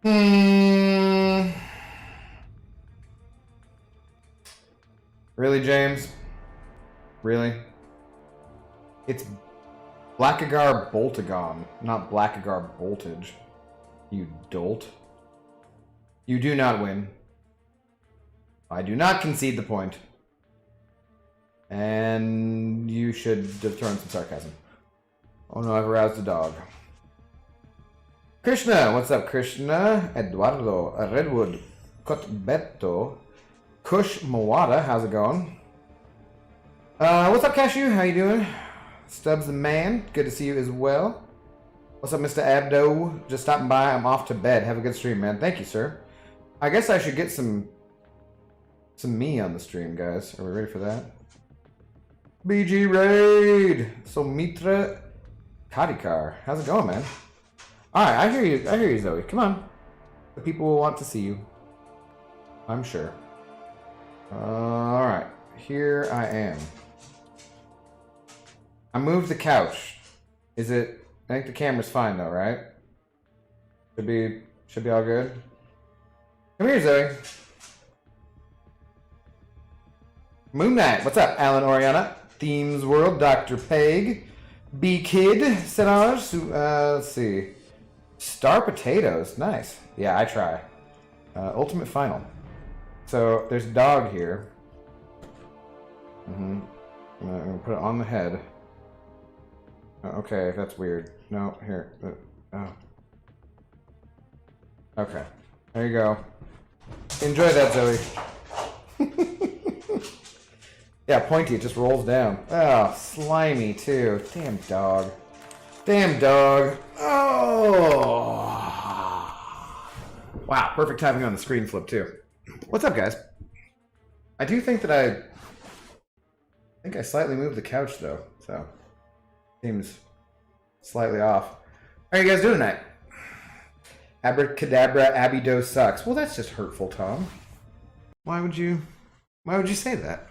Hmm. Really, James? Really? It's Blackagar Boltagon, not Blackagar Voltage. You dolt. You do not win. I do not concede the point. And you should have thrown some sarcasm. Oh no, I've aroused a dog. Krishna, what's up, Krishna? Eduardo, Redwood, Cotbeto, Kush Mawada, how's it going? What's up, Cashew? How you doing? Stubbs the man, good to see you as well. What's up, Mr. Abdo? Just stopping by. I'm off to bed. Have a good stream, man. Thank you, sir. I guess I should get some me on the stream, guys. Are we ready for that? BG Raid! So Mitra Kadikar. How's it going, man? Alright, I hear you, Zoe. Come on. The people will want to see you. I'm sure. Alright. Here I am. I moved the couch. Is it... I think the camera's fine though, right? Should be all good. Come here, Zoe. Moon Knight, what's up? Alan Oriana, Themes World, Dr. Peg, B Kid, Senage, let's see. Star Potatoes, nice. Yeah, I try. Ultimate Final. So there's a dog here. I'm gonna put it on the head. Okay, that's weird. No, here. Oh. Okay. There you go. Enjoy that, Zoe. Yeah, pointy. It just rolls down. Oh, slimy, too. Damn dog. Damn dog. Oh. Wow, perfect timing on the screen flip, too. What's up, guys? I do think that I think I slightly moved the couch, though, so... Seems slightly off. How are you guys doing tonight? Abracadabra Abido sucks. Well, that's just hurtful, Tom. Why would you say that?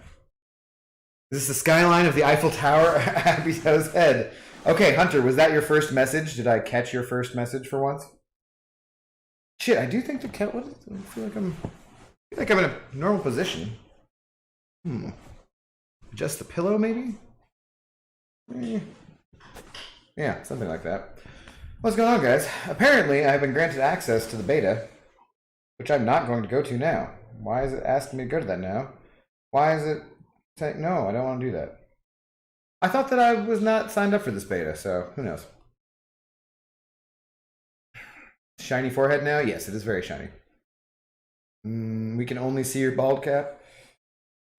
Is this the skyline of the Eiffel Tower? Abido's head. Okay, Hunter, was that your first message? Did I catch your first message for once? Shit, I do think the cat. What is, I feel like I'm in a normal position. Adjust the pillow, maybe? Yeah, something like that. What's going on, guys? Apparently, I've been granted access to the beta, which I'm not going to go to now. Why is it asking me to go to that now? Why is it saying, no, I don't want to do that. I thought that I was not signed up for this beta, so who knows? Shiny forehead now? Yes, it is very shiny. We can only see your bald cap.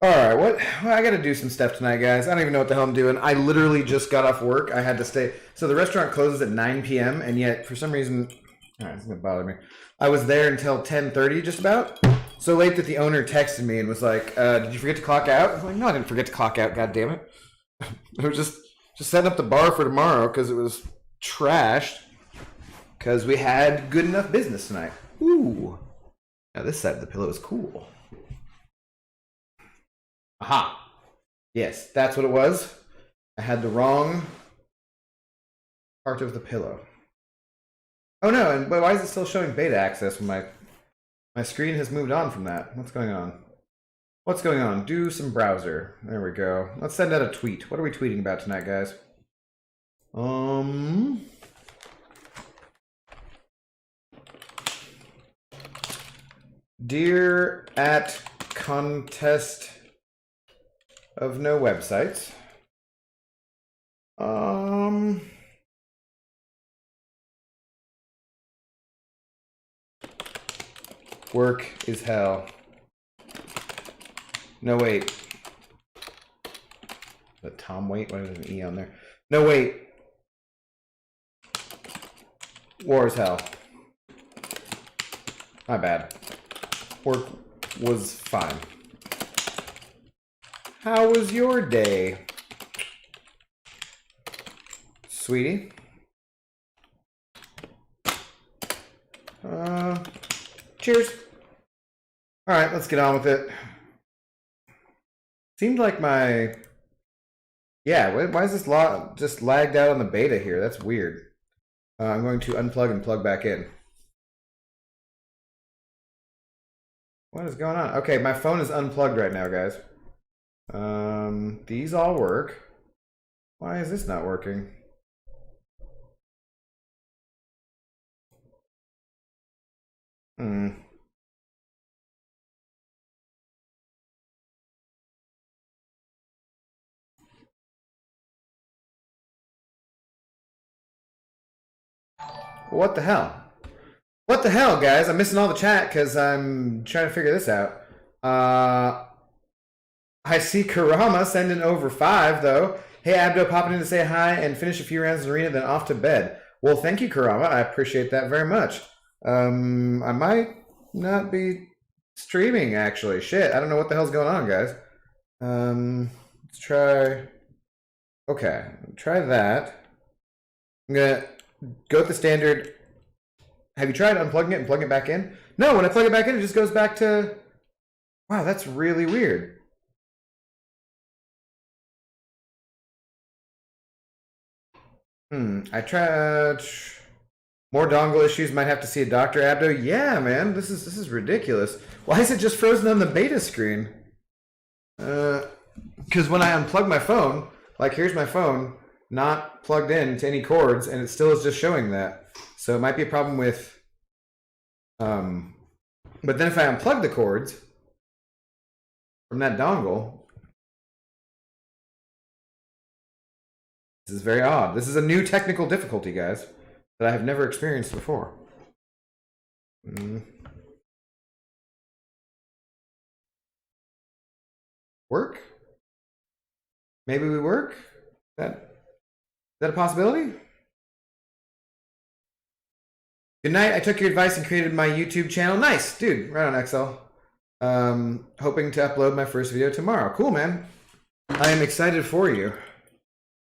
Alright, well, I gotta do some stuff tonight, guys. I don't even know what the hell I'm doing. I literally just got off work. I had to stay. So the restaurant closes at 9 p.m. and yet, for some reason, alright, it's gonna bother me. I was there until 10:30, just about. So late that the owner texted me and was like, did you forget to clock out? I was like, no, I didn't forget to clock out, god damn it. I was just setting up the bar for tomorrow because it was trashed. Because we had good enough business tonight. Ooh. Now this side of the pillow is cool. Aha. Yes, that's what it was. I had the wrong part of the pillow. Oh no, and why is it still showing beta access when my screen has moved on from that? What's going on? What's going on? Do some browser. There we go. Let's send out a tweet. What are we tweeting about tonight, guys? Dear at contest of no websites. Work is hell. No, wait. The Tom wait? Why is there an E on there? No, wait. War is hell. My bad. Work was fine. How was your day, sweetie? Cheers. All right, let's get on with it. Seemed like my... Yeah, why is this just lagged out on the beta here? That's weird. I'm going to unplug and plug back in. What is going on? Okay, my phone is unplugged right now, guys. These all work. Why is this not working? What the hell? What the hell, guys? I'm missing all the chat because I'm trying to figure this out. I see Karama sending over 5, though. Hey, Abdo, popping in to say hi and finish a few rounds in Arena, then off to bed. Well, thank you, Karama. I appreciate that very much. I might not be streaming, actually. Shit, I don't know what the hell's going on, guys. Let's try... Okay, try that. I'm gonna go with the standard... Have you tried unplugging it and plugging it back in? No, when I plug it back in, it just goes back to... Wow, that's really weird. I tried... More dongle issues, might have to see a doctor, Abdo. Yeah, man, this is ridiculous. Why is it just frozen on the beta screen? Because when I unplug my phone, like here's my phone, not plugged in to any cords, and it still is just showing that. So it might be a problem with... But then if I unplug the cords from that dongle... This is very odd. This is a new technical difficulty, guys, that I have never experienced before. Work? Maybe we work? Is that a possibility? Good night. I took your advice and created my YouTube channel. Nice, dude. Right on, XL. Hoping to upload my first video tomorrow. Cool, man. I am excited for you.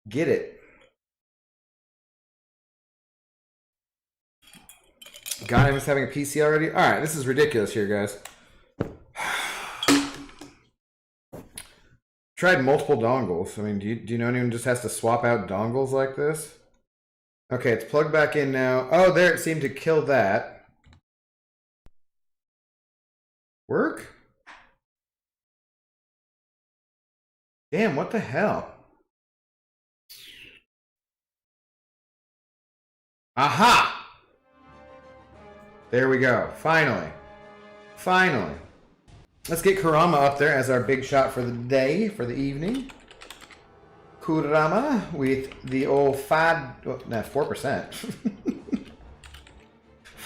Get it. God, I'm just having a PC already? Alright, this is ridiculous here, guys. Tried multiple dongles. I mean, do you know anyone just has to swap out dongles like this? Okay, it's plugged back in now. Oh, there, it seemed to kill that. Work? Damn, what the hell? Aha! There we go. Finally. Finally. Let's get Kurama up there as our big shot for the day, for the evening. Kurama with the old 4%.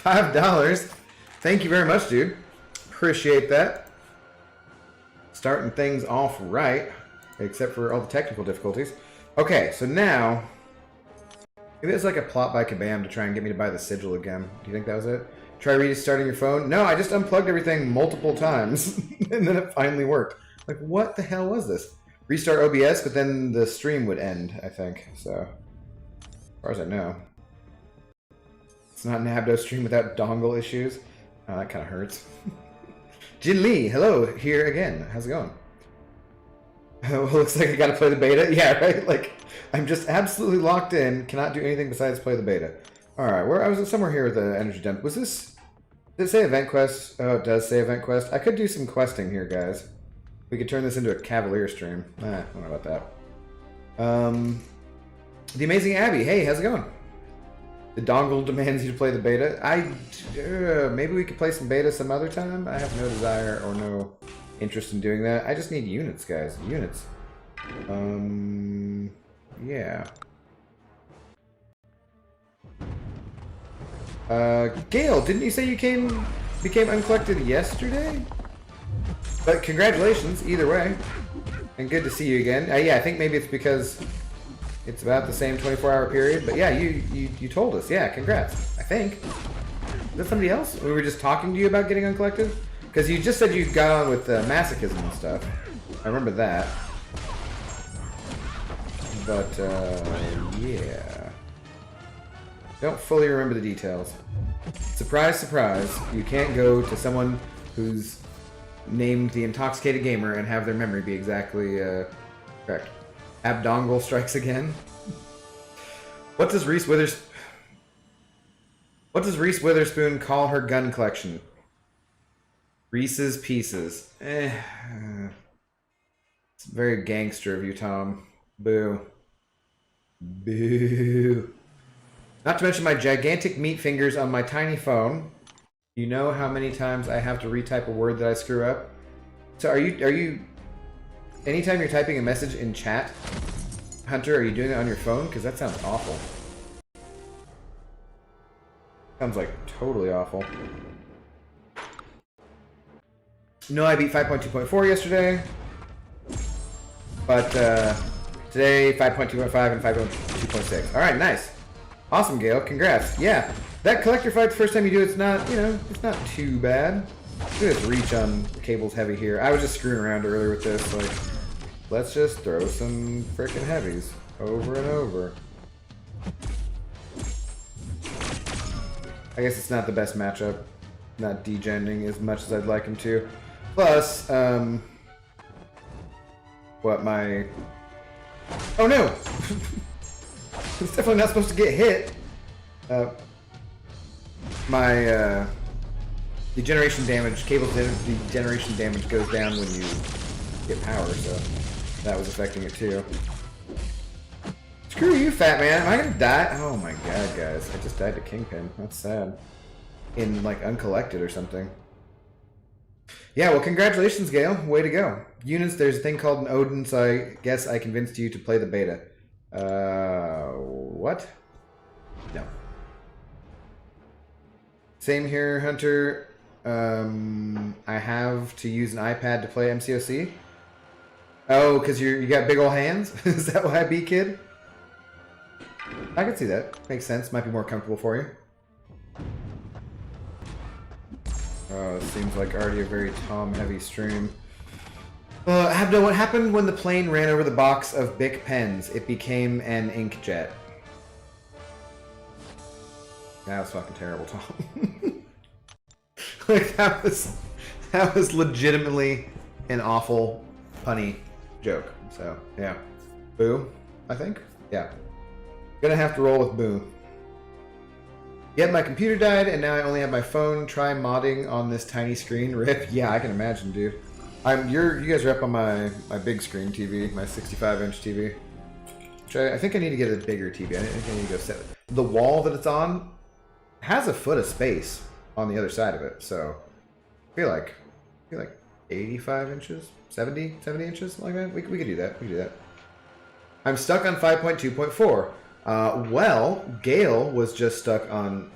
$5. Thank you very much, dude. Appreciate that. Starting things off right, except for all the technical difficulties. Okay, so now... Maybe it's like a plot by Kabam to try and get me to buy the sigil again. Do you think that was it? Try restarting your phone? No, I just unplugged everything multiple times, and then it finally worked. Like, what the hell was this? Restart OBS, but then the stream would end, I think. So, as far as I know. It's not an Abdo stream without dongle issues. Oh, that kind of hurts. Jin Lee, hello, here again. How's it going? Oh, looks like I gotta play the beta. Yeah, right? Like, I'm just absolutely locked in, cannot do anything besides play the beta. Alright, where I was somewhere here with the energy dump. Was this... Did it say event quest? Oh, it does say event quest. I could do some questing here, guys. We could turn this into a Cavalier stream. I don't know about that. The Amazing Abby. Hey, how's it going? The dongle demands you to play the beta. Maybe we could play some beta some other time? I have no desire or no interest in doing that. I just need units, guys. Units. Yeah. Gale, didn't you say you became uncollected yesterday? But congratulations, either way. And good to see you again. Yeah, I think maybe it's because it's about the same 24-hour period. But yeah, you told us. Yeah, congrats. I think. Is that somebody else? We were just talking to you about getting uncollected? Because you just said you got on with masochism and stuff. I remember that. But, yeah. Don't fully remember the details. Surprise, surprise. You can't go to someone who's named the Intoxicated Gamer and have their memory be exactly correct. Abdongle strikes again. What does Reese Witherspoon call her gun collection? Reese's Pieces. It's very gangster of you, Tom. Boo. Boo. Not to mention my gigantic meat fingers on my tiny phone. You know how many times I have to retype a word that I screw up? So are you anytime you're typing a message in chat, Hunter, are you doing it on your phone? Because that sounds awful. Sounds like totally awful. No, I beat 5.2.4 yesterday. But today 5.2.5 and 5.2.6. Alright, nice. Awesome, Gale. Congrats. Yeah. That collector fight, the first time you do it's not, you know, it's not too bad. Just reach on cables heavy here. I was just screwing around earlier with this, like, let's just throw some frickin' heavies over and over. I guess it's not the best matchup. Not degenning as much as I'd like him to. Plus, what my... Oh no! It's definitely not supposed to get hit. My, degeneration damage, cable degeneration damage goes down when you get power, so that was affecting it too. Screw you, fat man. Am I gonna die? Oh my god, guys. I just died to Kingpin. That's sad. In, like, Uncollected or something. Yeah, well, congratulations, Gale. Way to go. Units, there's a thing called an Odin, so I guess I convinced you to play the beta. What? No. Same here, Hunter. I have to use an iPad to play MCOC. Oh, because you got big ol' hands? Is that why I beat Kid? I can see that. Makes sense. Might be more comfortable for you. Oh, it seems like already a very Tom-heavy stream. Abdo, what happened when the plane ran over the box of Bic pens? It became an inkjet. That was fucking terrible, Tom. Like, that was legitimately an awful, punny joke. So, yeah. Boo, I think? Yeah. Gonna have to roll with boo. Yep, my computer died, and now I only have my phone. Try modding on this tiny screen. Rip. Yeah, I can imagine, dude. You guys are up on my big screen TV, my 65-inch TV. Which I think I need to get a bigger TV. I think I need to go set it. The wall that it's on has a foot of space on the other side of it, so I feel like 85 inches, 70 inches, something like that. We could do that. We could do that. I'm stuck on 5.2.4. Well, Gale was just stuck on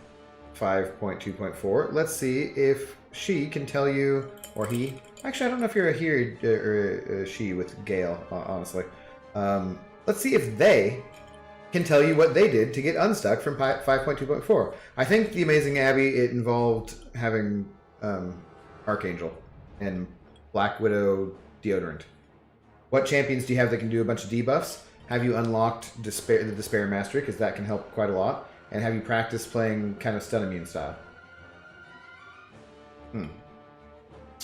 5.2.4. Let's see if she can tell you, or he. Actually, I don't know if you're a he or a she with Gale, honestly. Let's see if they can tell you what they did to get unstuck from 5.2.4. I think the Amazing Abby, it involved having Archangel and Black Widow deodorant. What champions do you have that can do a bunch of debuffs? Have you unlocked the Despair Mastery, because that can help quite a lot? And have you practiced playing kind of stun immune style?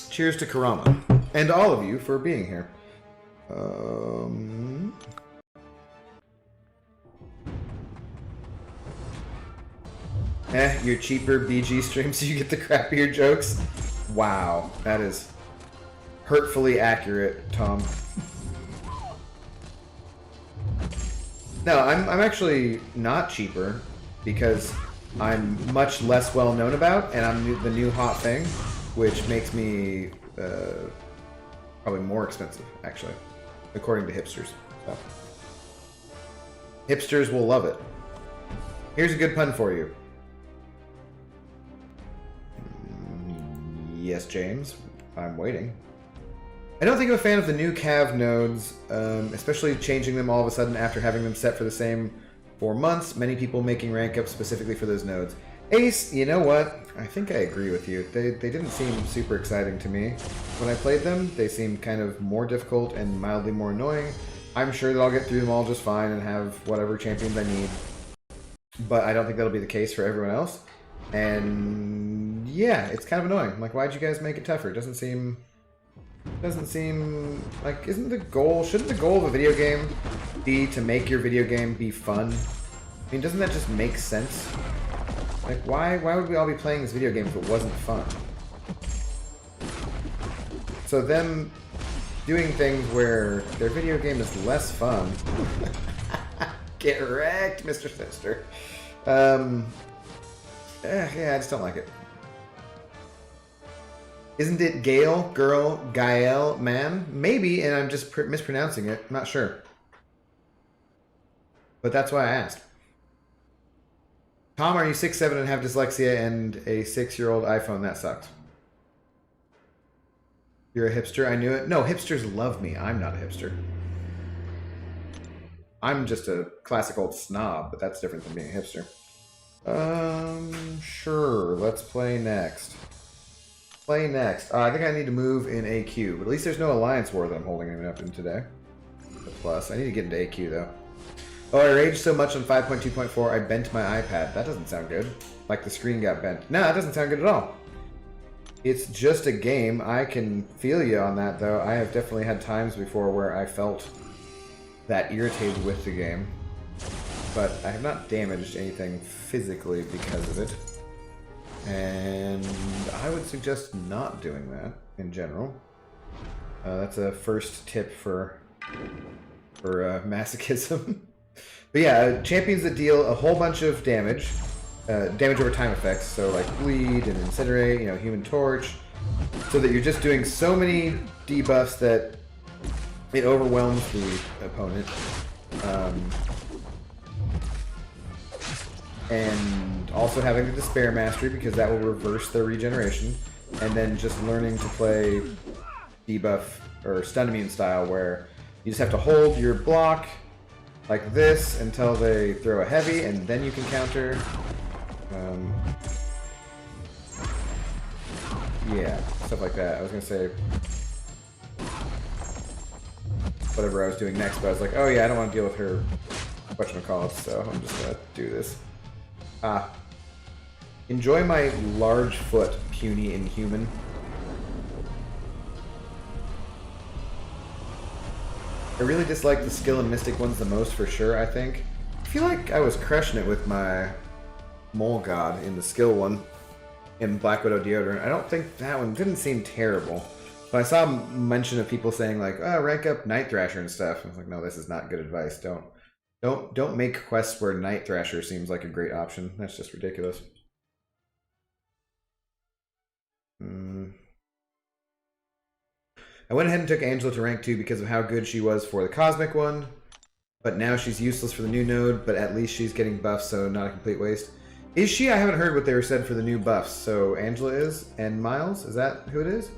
Cheers to Karama. And all of you for being here. Your cheaper BG stream so you get the crappier jokes? Wow, that is hurtfully accurate, Tom. No, I'm actually not cheaper because I'm much less well known about, and I'm the new hot thing, which makes me probably more expensive, actually, according to hipsters. So. Hipsters will love it. Here's a good pun for you. Yes, James. I'm waiting. I don't think I'm a fan of the new Cav nodes, especially changing them all of a sudden after having them set for the same 4 months. Many people making rank up specifically for those nodes. Ace, you know what? I think I agree with you. They didn't seem super exciting to me. When I played them, they seemed kind of more difficult and mildly more annoying. I'm sure that I'll get through them all just fine and have whatever champions I need. But I don't think that'll be the case for everyone else. And yeah, it's kind of annoying. Like, why'd you guys make it tougher? It doesn't seem like, shouldn't the goal of a video game be to make your video game be fun? I mean, doesn't that just make sense? Like, why would we all be playing this video game if it wasn't fun? So them doing things where their video game is less fun. Get wrecked, Mr. Sister. Yeah, I just don't like it. Isn't it Gale, girl, Gael, man? Maybe, and I'm just mispronouncing it. I'm not sure. But that's why I asked. Tom, are you 6'7" and have dyslexia and a 6-year-old iPhone? That sucks. You're a hipster? I knew it. No, hipsters love me. I'm not a hipster. I'm just a classic old snob, but that's different than being a hipster. Sure. Let's play next. Play next. I think I need to move in AQ, but at least there's no Alliance War that I'm holding it up in today. The plus. I need to get into AQ, though. Oh, I raged so much on 5.2.4, I bent my iPad. That doesn't sound good. Like the screen got bent. No, that doesn't sound good at all. It's just a game. I can feel you on that, though. I have definitely had times before where I felt that irritated with the game. But I have not damaged anything physically because of it. And I would suggest not doing that in general. That's a first tip for masochism. But yeah, champions that deal a whole bunch of damage. Damage over time effects, so like bleed and incinerate, you know, human torch, so that you're just doing so many debuffs that it overwhelms the opponent. And also having the Despair Mastery, because that will reverse their regeneration, and then just learning to play debuff or stun immune style, where you just have to hold your block like this until they throw a heavy, and then you can counter. Yeah, stuff like that. I was gonna say whatever I was doing next, but I was like, oh yeah, I don't want to deal with her whatchamacallit, so I'm just gonna do this. Enjoy my large foot, puny inhuman. I really dislike the skill and mystic ones the most, for sure, I think. I feel like I was crushing it with my Mole God in the skill one in Black Widow Deodorant. I don't think that one didn't seem terrible. But I saw mention of people saying like, oh, rank up Night Thrasher and stuff. I was like, no, this is not good advice. Don't make quests where Night Thrasher seems like a great option. That's just ridiculous. I went ahead and took Angela to rank 2 because of how good she was for the Cosmic one. But now she's useless for the new node, but at least she's getting buffs, so not a complete waste. Is she? I haven't heard what they were said for the new buffs. So Angela is, and Miles? Is that who it is?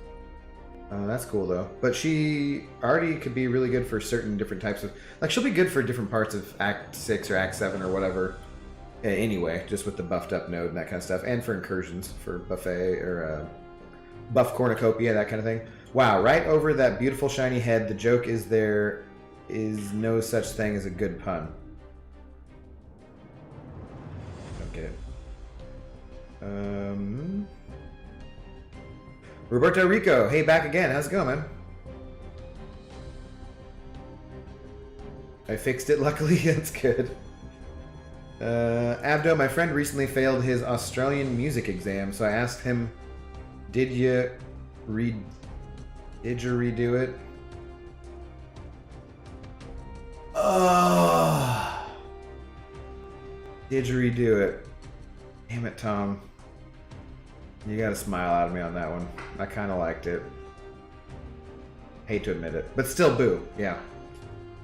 That's cool, though. But she already could be really good for certain different types of... Like, she'll be good for different parts of Act 6 or Act 7 or whatever. Anyway, just with the buffed up node and that kind of stuff. And for incursions, for buffet or buff cornucopia, that kind of thing. Wow, right over that beautiful shiny head, the joke is there is no such thing as a good pun. Don't get it. Roberto Rico, hey, back again. How's it going, man? I fixed it, luckily. That's good. Abdo, my friend recently failed his Australian music exam, so I asked him, did you redo it? Oh, did you redo it? Damn it, Tom. You got a smile out of me on that one. I kind of liked it. Hate to admit it, but still, boo. Yeah.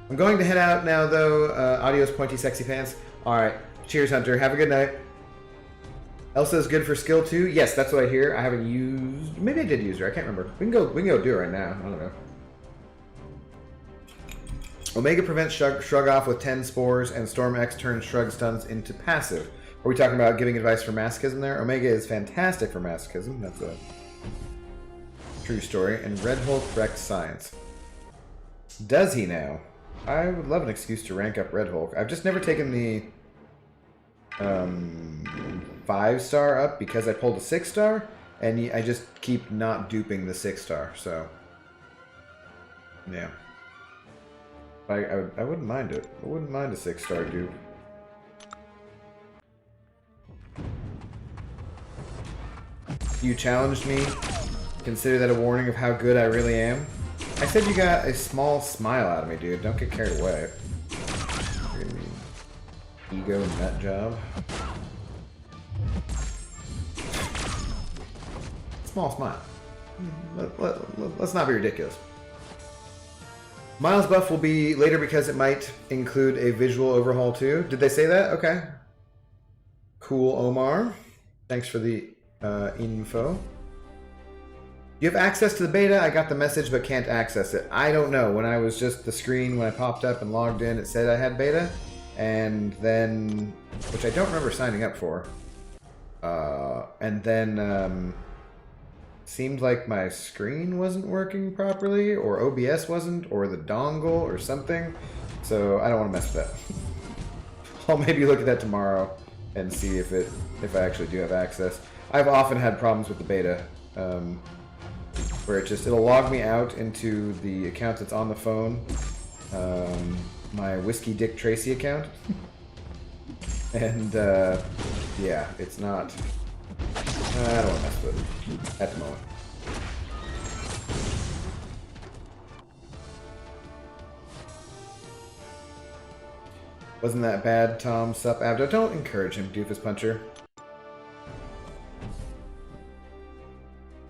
I'm going to head out now, though. Adios, pointy, sexy pants. All right. Cheers, Hunter. Have a good night. Elsa is good for skill 2. Yes, that's what I hear. I haven't used... Maybe I did use her. I can't remember. We can go do it right now. I don't know. Omega prevents Shrug off with 10 spores, and Storm X turns Shrug stuns into passive. Are we talking about giving advice for masochism there? Omega is fantastic for masochism. That's a true story. And Red Hulk wrecks science. Does he now? I would love an excuse to rank up Red Hulk. I've just never taken the 5-star up because I pulled a 6-star, and I just keep not duping the 6-star, so yeah. I wouldn't mind it. I wouldn't mind a 6-star dupe. You challenged me Consider that a warning of how good I really am. I said you got a small smile out of me, dude. Don't get carried away. Ego nut job. Small smile. Let's not be ridiculous. Miles buff will be later because it might include a visual overhaul too. Did they say that? Okay. Cool, Omar. Thanks for the info. You have access to the beta. I got the message but can't access it. I don't know. When I was just the screen, when I popped up and logged in, it said I had beta. And then, which I don't remember signing up for. And then seemed like my screen wasn't working properly, or OBS wasn't, or the dongle or something. So I don't want to mess with that. I'll maybe look at that tomorrow and see if I actually do have access. I've often had problems with the beta, where it'll log me out into the account that's on the phone, my Whiskey Dick Tracy account, and yeah, it's not. I don't want to mess with it at the moment. Wasn't that bad, Tom? Sup, Abdo? Don't encourage him, Doofus Puncher.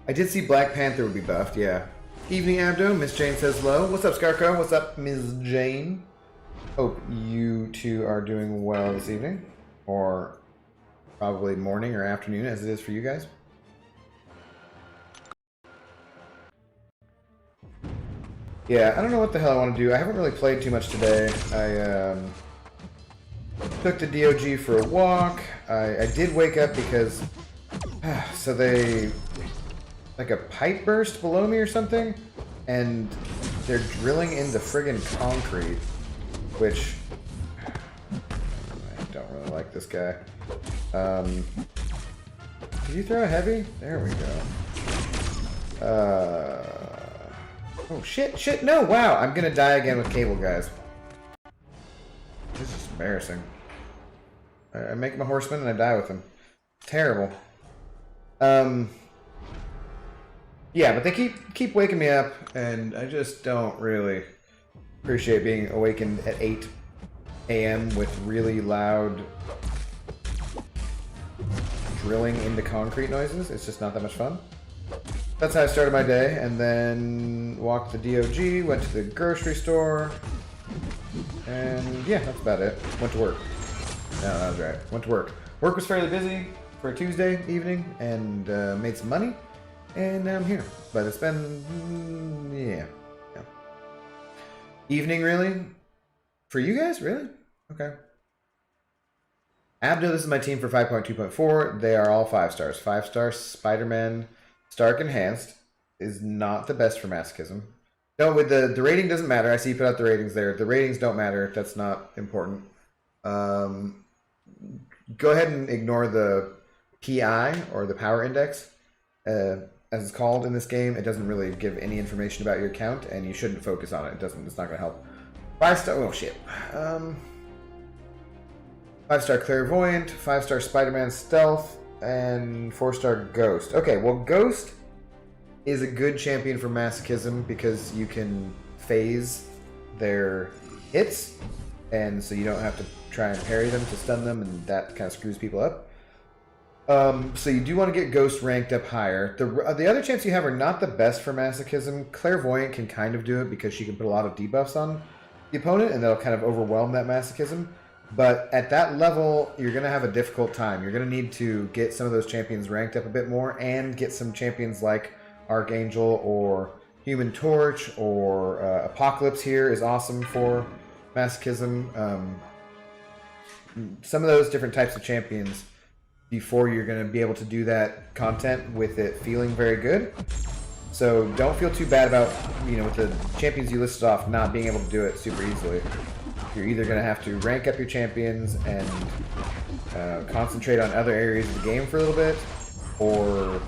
I did see Black Panther would be buffed, yeah. Evening, Abdo. Miss Jane says hello. What's up, Scarco? What's up, Ms. Jane? Hope you two are doing well this evening. Or probably morning or afternoon, as it is for you guys. Yeah, I don't know what the hell I want to do. I haven't really played too much today. I took the DOG for a walk. I did wake up because... so they... like a pipe burst below me or something, and they're drilling into friggin' concrete, which... I don't really like this guy. Did you throw a heavy? There we go. Oh, shit, no, wow, I'm gonna die again with cable, guys. This is embarrassing. I make him a horseman and I die with him. Terrible. Yeah, but they keep waking me up, and I just don't really appreciate being awakened at 8 a.m. with really loud drilling into concrete noises. It's just not that much fun. That's how I started my day, and then walked the DOG, went to the grocery store, and yeah, that's about it. Went to work. No, that was right. Went to work. Work was fairly busy for a Tuesday evening, and made some money, and now I'm here. But it's been, yeah. Evening, really? For you guys, really? Okay. Abdo, this is my team for 5.2.4. They are all 5 stars. 5 stars, Spider-Man Stark Enhanced is not the best for masochism. No, with the rating doesn't matter. I see you put out the ratings there. The ratings don't matter. That's not important. Go ahead and ignore the PI, or the power index, as it's called in this game. It doesn't really give any information about your account, and you shouldn't focus on it. It's not going to help. 5-star. Oh shit. 5-star Clairvoyant, 5-star Spider-Man Stealth, and 4-star Ghost. Okay, well, Ghost is a good champion for masochism because you can phase their hits, and so you don't have to try and parry them to stun them, and that kind of screws people up. So you do want to get Ghost ranked up higher. The other champs you have are not the best for masochism. Clairvoyant can kind of do it because she can put a lot of debuffs on the opponent, and that'll kind of overwhelm that masochism. But at that level, you're going to have a difficult time. You're going to need to get some of those champions ranked up a bit more, and get some champions like Archangel or Human Torch or Apocalypse here is awesome for masochism. Some of those different types of champions before you're going to be able to do that content with it feeling very good. So don't feel too bad about, with the champions you listed off not being able to do it super easily. You're either going to have to rank up your champions and concentrate on other areas of the game for a little bit, or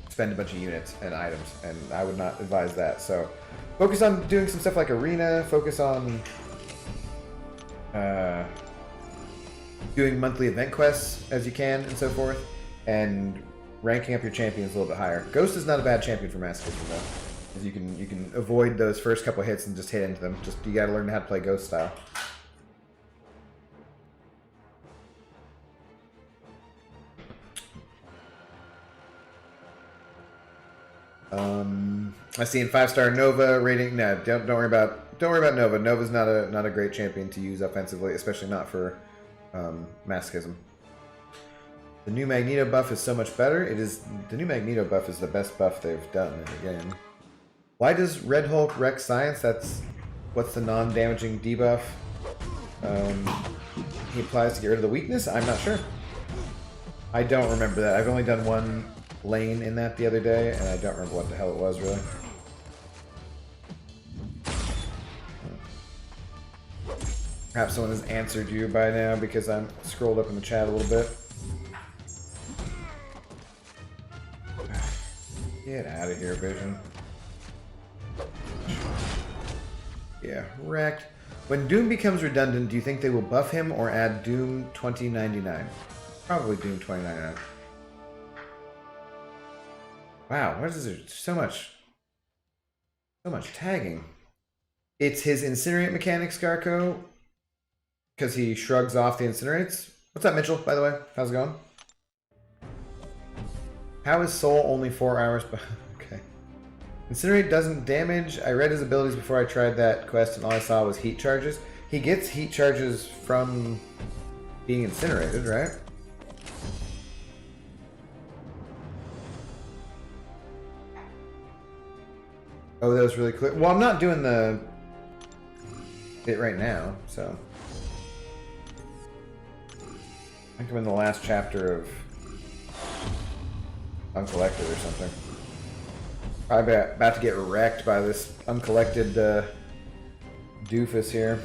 spend a bunch of units and items, and I would not advise that. So focus on doing some stuff like Arena, focus on doing monthly event quests as you can, and so forth. and ranking up your champions a little bit higher. Ghost is not a bad champion for Masochism though, because you can avoid those first couple hits and just hit into them. Just you got to learn how to play Ghost style. I see in 5-star Nova rating. No, don't worry about Nova. Nova's not a great champion to use offensively, especially not for Masochism. The new Magneto buff is so much better. The new Magneto buff is the best buff they've done in the game. Why does Red Hulk wreck science? What's the non-damaging debuff he applies to get rid of the weakness? I'm not sure. I don't remember that. I've only done one lane in that the other day, and I don't remember what the hell it was, really. Perhaps someone has answered you by now because I'm scrolled up in the chat a little bit. Get out of here, Vision. Yeah, wrecked. When Doom becomes redundant, do you think they will buff him or add Doom 2099? Probably Doom 2099. Wow, what is there? So much tagging. It's his incinerate mechanic, Scarco, because he shrugs off the incinerates. What's up, Mitchell, by the way? How's it going? How is Soul only 4 hours? Okay. Incinerate doesn't damage. I read his abilities before I tried that quest, and all I saw was heat charges. He gets heat charges from being incinerated, right? Oh, that was really quick. Well, I'm not doing the bit right now, so I think I'm in the last chapter of Uncollected or something. Probably about to get wrecked by this Uncollected doofus here.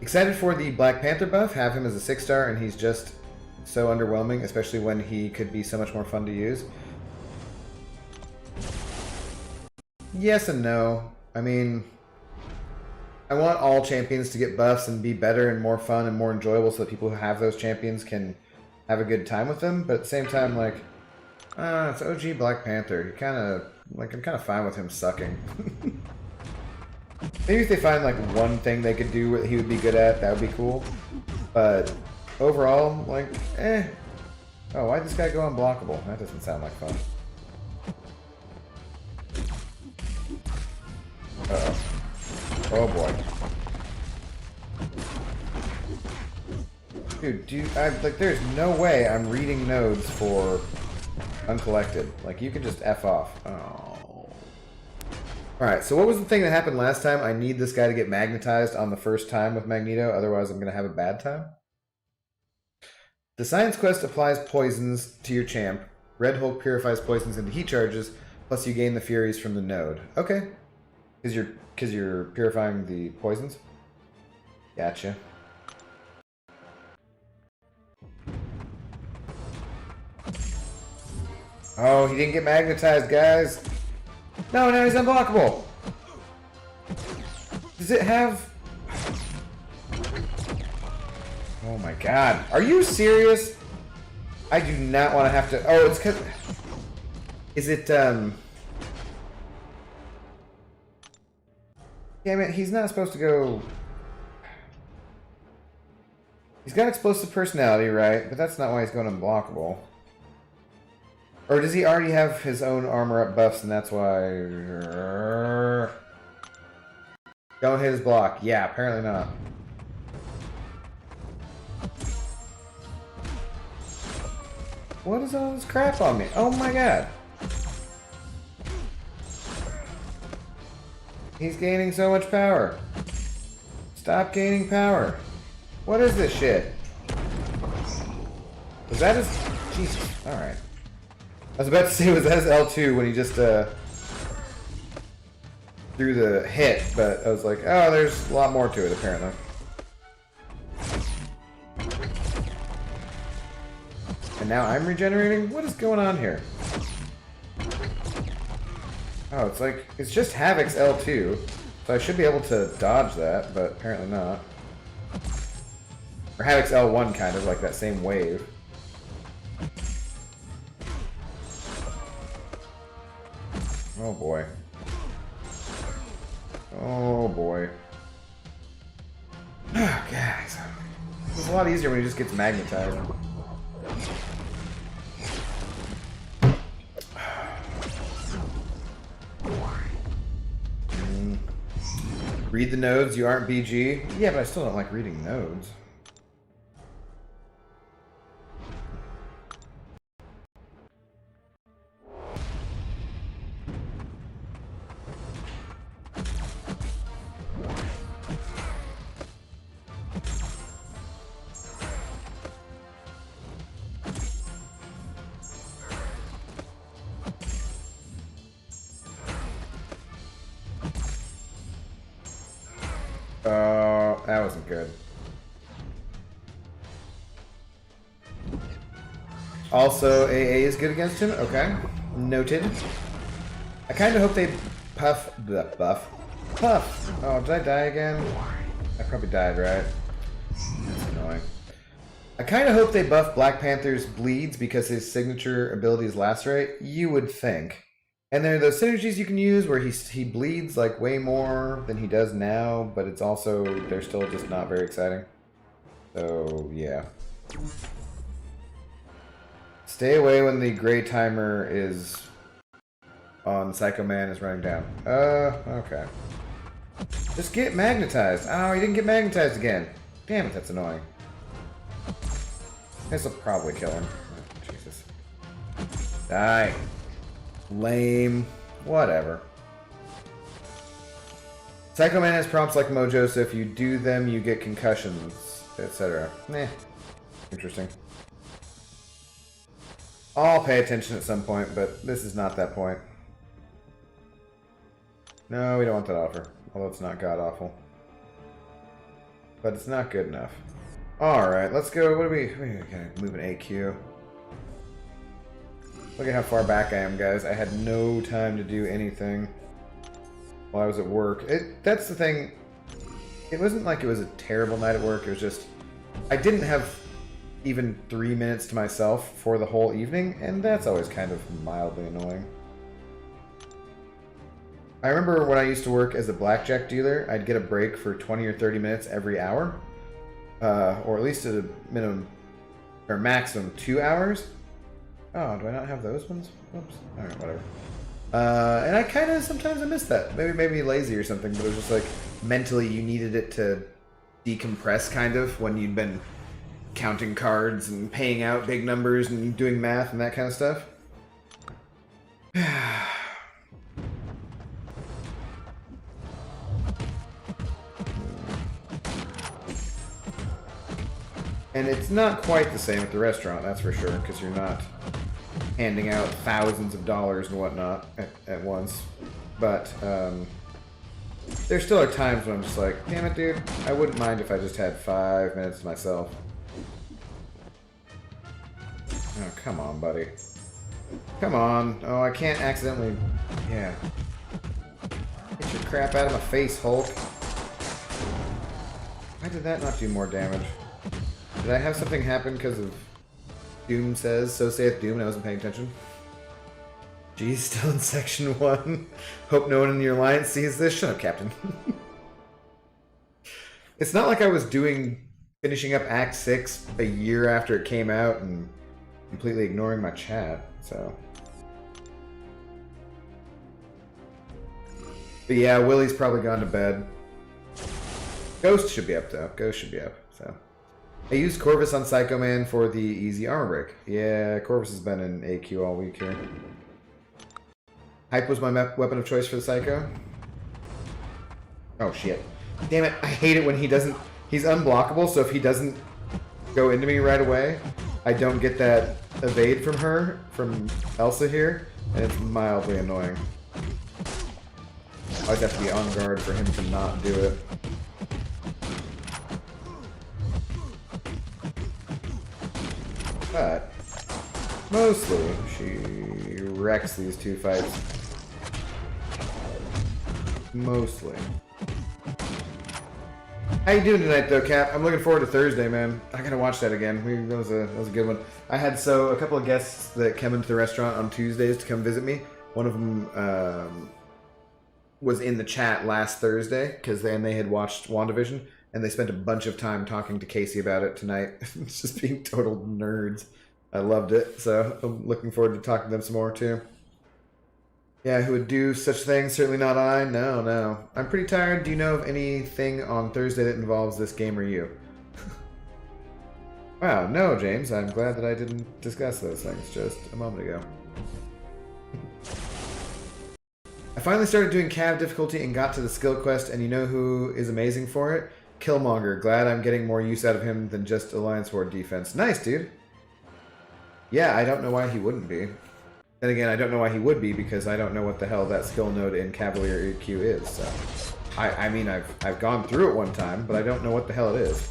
Excited for the Black Panther buff. Have him as a 6-star, and he's just so underwhelming, especially when he could be so much more fun to use. Yes and no. I mean, I want all champions to get buffs and be better and more fun and more enjoyable so that people who have those champions can have a good time with them. But at the same time, like, it's OG Black Panther. You kind of, like, I'm kind of fine with him sucking. Maybe if they find, like, one thing they could do he would be good at, that would be cool. But overall, like, eh. Oh, why'd this guy go unblockable? That doesn't sound like fun. Uh-oh. Oh boy. Dude, like, there's no way I'm reading nodes for Uncollected. Like, you can just F off. Oh. Alright, so what was the thing that happened last time? I need this guy to get magnetized on the first time with Magneto, otherwise I'm gonna have a bad time. The Science Quest applies poisons to your champ. Red Hulk purifies poisons into heat charges, plus you gain the Furies from the node. Okay. Because you're purifying the poisons? Gotcha. Oh, he didn't get magnetized, guys. No, now he's unblockable. Does it have... Oh my god. Are you serious? I do not want to have to... Oh, it's because... Is it, Damn it, he's not supposed to go... He's got explosive personality, right? But that's not why he's going unblockable. Or does he already have his own armor up buffs and that's why... Don't hit his block. Yeah, apparently not. What is all this crap on me? Oh my god. He's gaining so much power. Stop gaining power. What is this shit? Was that his... Jesus. Alright. I was about to say, was that his L2 when he just, threw the hit, but I was like, oh, there's a lot more to it, apparently. And now I'm regenerating? What is going on here? Oh, it's like, it's just Havoc's L2, so I should be able to dodge that, but apparently not. Or Havoc's L1 kind of, like that same wave. Oh boy. Oh boy. Oh, guys. It's a lot easier when he just gets magnetized. Read the nodes, you aren't BG. Yeah, but I still don't like reading nodes. That wasn't good. Also, AA is good against him. Okay. Noted. I kind of hope they puff. Oh, did I die again? I probably died, right? That's annoying. I kind of hope they buff Black Panther's bleeds because his signature ability is Lacerate. You would think. And there are those synergies you can use where he bleeds like way more than he does now, but it's also, they're still just not very exciting. So, yeah. Stay away when the gray timer is on Psycho Man is running down. Okay. Just get magnetized. Oh, he didn't get magnetized again. Damn it, that's annoying. This will probably kill him. Oh, Jesus. Die. Lame. Whatever. Psycho Man has prompts like Mojo, so if you do them, you get concussions, etc. Meh. Interesting. I'll pay attention at some point, but this is not that point. No, we don't want that offer. Although it's not god-awful. But it's not good enough. Alright, let's go. What are we gotta move an AQ. Look at how far back I am, guys. I had no time to do anything while I was at work. That's the thing. It wasn't like it was a terrible night at work. It was just... I didn't have even 3 minutes to myself for the whole evening, and that's always kind of mildly annoying. I remember when I used to work as a blackjack dealer, I'd get a break for 20 or 30 minutes every hour. Or at least at a minimum, or maximum 2 hours. Oh, do I not have those ones? Oops. Alright, whatever. And I kind of, sometimes I miss that. Maybe lazy or something, but it was just like, mentally you needed it to decompress, kind of, when you'd been counting cards and paying out big numbers and doing math and that kind of stuff. And it's not quite the same at the restaurant, that's for sure, because you're not handing out thousands of dollars and whatnot at once. But there still are times when I'm just like, damn it, dude, I wouldn't mind if I just had 5 minutes to myself. Oh, come on, buddy. Come on. Oh, I can't accidentally... Yeah. Get your crap out of my face, Hulk. Why did that not do more damage? Did I have something happen because of Doom says, so saith Doom, and I wasn't paying attention? G's still in section 1. Hope no one in the alliance sees this. Shut up, Captain. It's not like I was finishing up Act 6 a year after it came out and completely ignoring my chat, so. But yeah, Willie's probably gone to bed. Ghost should be up, though. Ghost should be up, so. I used Corvus on Psycho Man for the easy armor break. Yeah, Corvus has been in AQ all week here. Hype was my weapon of choice for the Psycho. Oh, shit. Damn it, I hate it when he doesn't... He's unblockable, so if he doesn't go into me right away, I don't get that evade from her, from Elsa here, and it's mildly annoying. I always have to be on guard for him to not do it. But mostly she wrecks these two fights. How you doing tonight, though, Cap? I'm looking forward to Thursday, man. I gotta watch that again. That was a good one. I had a couple of guests that came into the restaurant on Tuesdays to come visit me. One of them was in the chat last Thursday because they had watched WandaVision, and they spent a bunch of time talking to Casey about it tonight. It's just being total nerds. I loved it, so I'm looking forward to talking to them some more too. Yeah, who would do such things? Certainly not I. No. I'm pretty tired. Do you know of anything on Thursday that involves this game or you? Wow, no, James. I'm glad that I didn't discuss those things just a moment ago. I finally started doing Cav difficulty and got to the skill quest, and you know who is amazing for it? Killmonger. Glad I'm getting more use out of him than just Alliance Ward defense. Nice, dude. Yeah, I don't know why he wouldn't be. Then again, I don't know why he would be because I don't know what the hell that skill node in Cavalier EQ is. So, I mean, I've gone through it one time, but I don't know what the hell it is.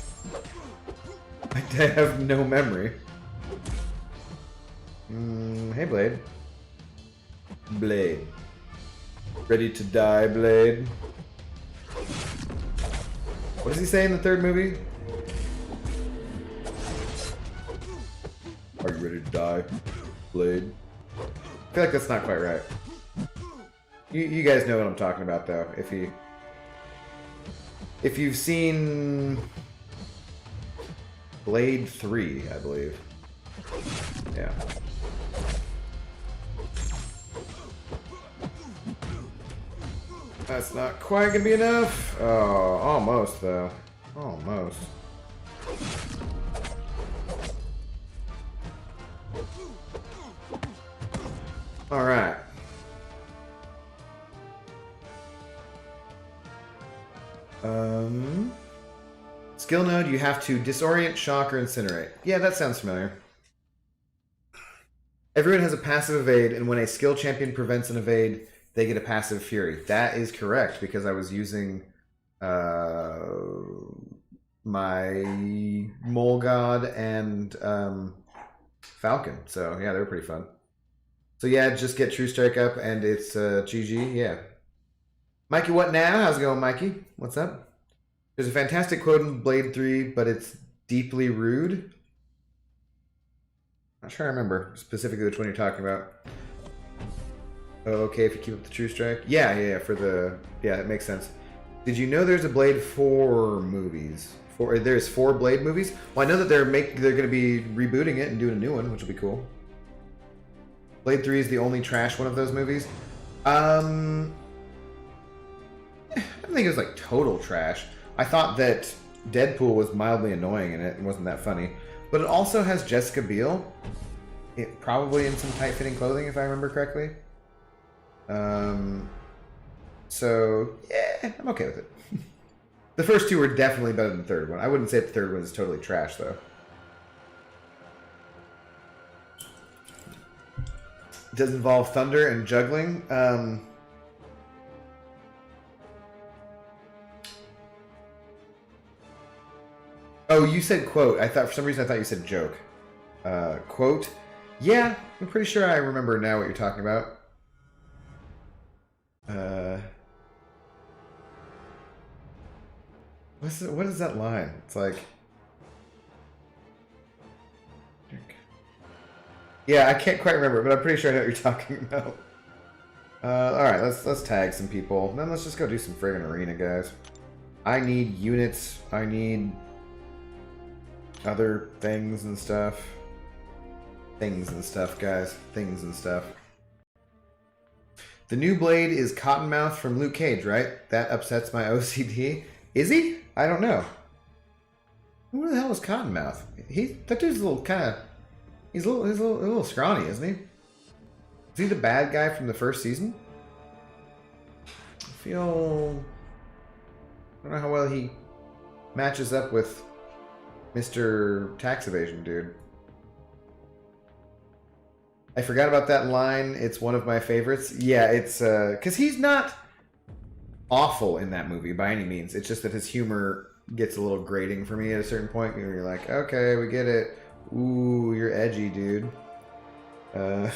I have no memory. Hey, Blade. Blade. Ready to die, Blade. What does he say in the third movie? Are you ready to die, Blade? I feel like that's not quite right. You guys know what I'm talking about, though. If you've seen Blade 3, I believe. Yeah. That's not quite gonna be enough. Oh, almost though. Almost. All right. Skill node, you have to disorient, shock, or incinerate. Yeah, that sounds familiar. Everyone has a passive evade, and when a skill champion prevents an evade, they get a passive fury. That is correct, because I was using my Mole God and Falcon. So, yeah, they were pretty fun. So, yeah, just get True Strike up, and it's GG, yeah. Mikey, what now? How's it going, Mikey? What's up? There's a fantastic quote in Blade 3, but it's deeply rude. Not sure I remember specifically which one you're talking about. Oh, okay, if you keep up the True Strike. Yeah, it makes sense. Did you know there's a Blade 4 movies? There's 4 Blade movies? Well, I know that they're going to be rebooting it and doing a new one, which will be cool. Blade 3 is the only trash one of those movies. I don't think it was like total trash. I thought that Deadpool was mildly annoying in it and wasn't that funny. But it also has Jessica Biel. Probably in some tight-fitting clothing, if I remember correctly. So, yeah, I'm okay with it. The first 2 were definitely better than the third one. I wouldn't say the third one is totally trash, though. It does involve thunder and juggling. Oh, you said quote. For some reason I thought you said joke. Quote. Yeah, I'm pretty sure I remember now what you're talking about. What is that line? It's like, yeah, I can't quite remember, but I'm pretty sure I know what you're talking about. All right, let's tag some people. Then let's just go do some friggin' arena, guys. I need units. I need other things and stuff. Things and stuff, guys. Things and stuff. The new Blade is Cottonmouth from Luke Cage, right? That upsets my OCD. Is he? I don't know. Who the hell is Cottonmouth? That dude's a little kind of... He's a little scrawny, isn't he? Is he the bad guy from the first season? I don't know how well he matches up with Mr. Tax Evasion, dude. I forgot about that line. It's one of my favorites. Yeah, it's because he's not awful in that movie by any means. It's just that his humor gets a little grating for me at a certain point. Where you're like, okay, we get it. Ooh, you're edgy, dude. Yeah.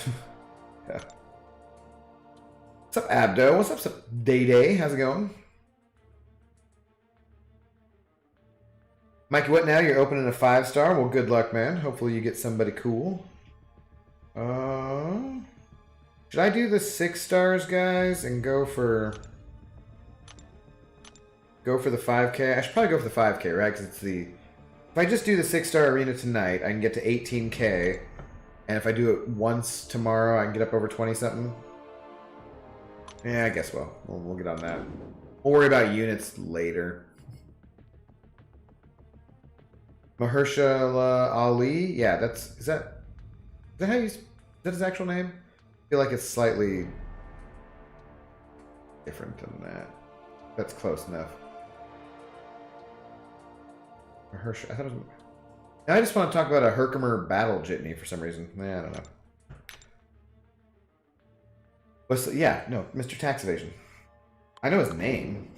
What's up, Abdo? What's up, Day Day? How's it going? Mikey, what now? You're opening a 5-star? Well, good luck, man. Hopefully you get somebody cool. Should I do the 6 stars, guys, and go for the 5K? I should probably go for the 5K, right? Because it's the... If I just do the 6-star arena tonight, I can get to 18K. And if I do it once tomorrow, I can get up over 20-something. Yeah, I guess we'll get on that. We'll worry about units later. Mahershala Ali? Yeah, is that how you... Is that his actual name? I feel like it's slightly different than that. That's close enough. Mahershala... I thought it was... I just want to talk about a Herkimer battle jitney for some reason. I don't know. Yeah, no, Mr. Tax Evasion. I know his name.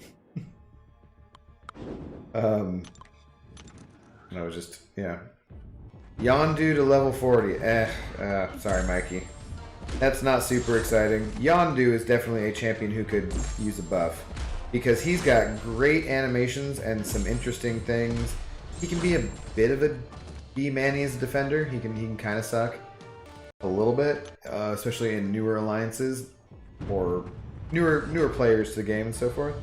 No, it was just, yeah. Yondu to level 40. Sorry, Mikey. That's not super exciting. Yondu is definitely a champion who could use a buff. Because he's got great animations and some interesting things. He can be a bit of a B-Manny as a defender. He can kind of suck a little bit, especially in newer alliances or newer players to the game and so forth.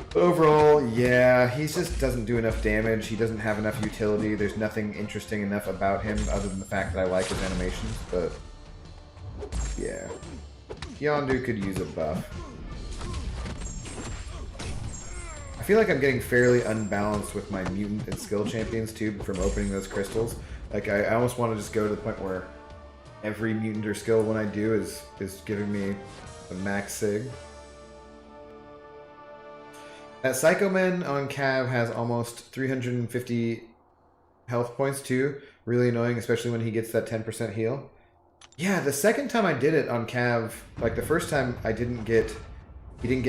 But overall, yeah, he just doesn't do enough damage. He doesn't have enough utility. There's nothing interesting enough about him other than the fact that I like his animations. But yeah, Yondu could use a buff. I feel like I'm getting fairly unbalanced with my mutant and skill champions too from opening those crystals. Like I almost want to just go to the point where every mutant or skill when I do is giving me a max sig. That Psycho Man on Cav has almost 350 health points too. Really annoying, especially when he gets that 10% heal. Yeah, the second time I did it on Cav, like the first time he didn't get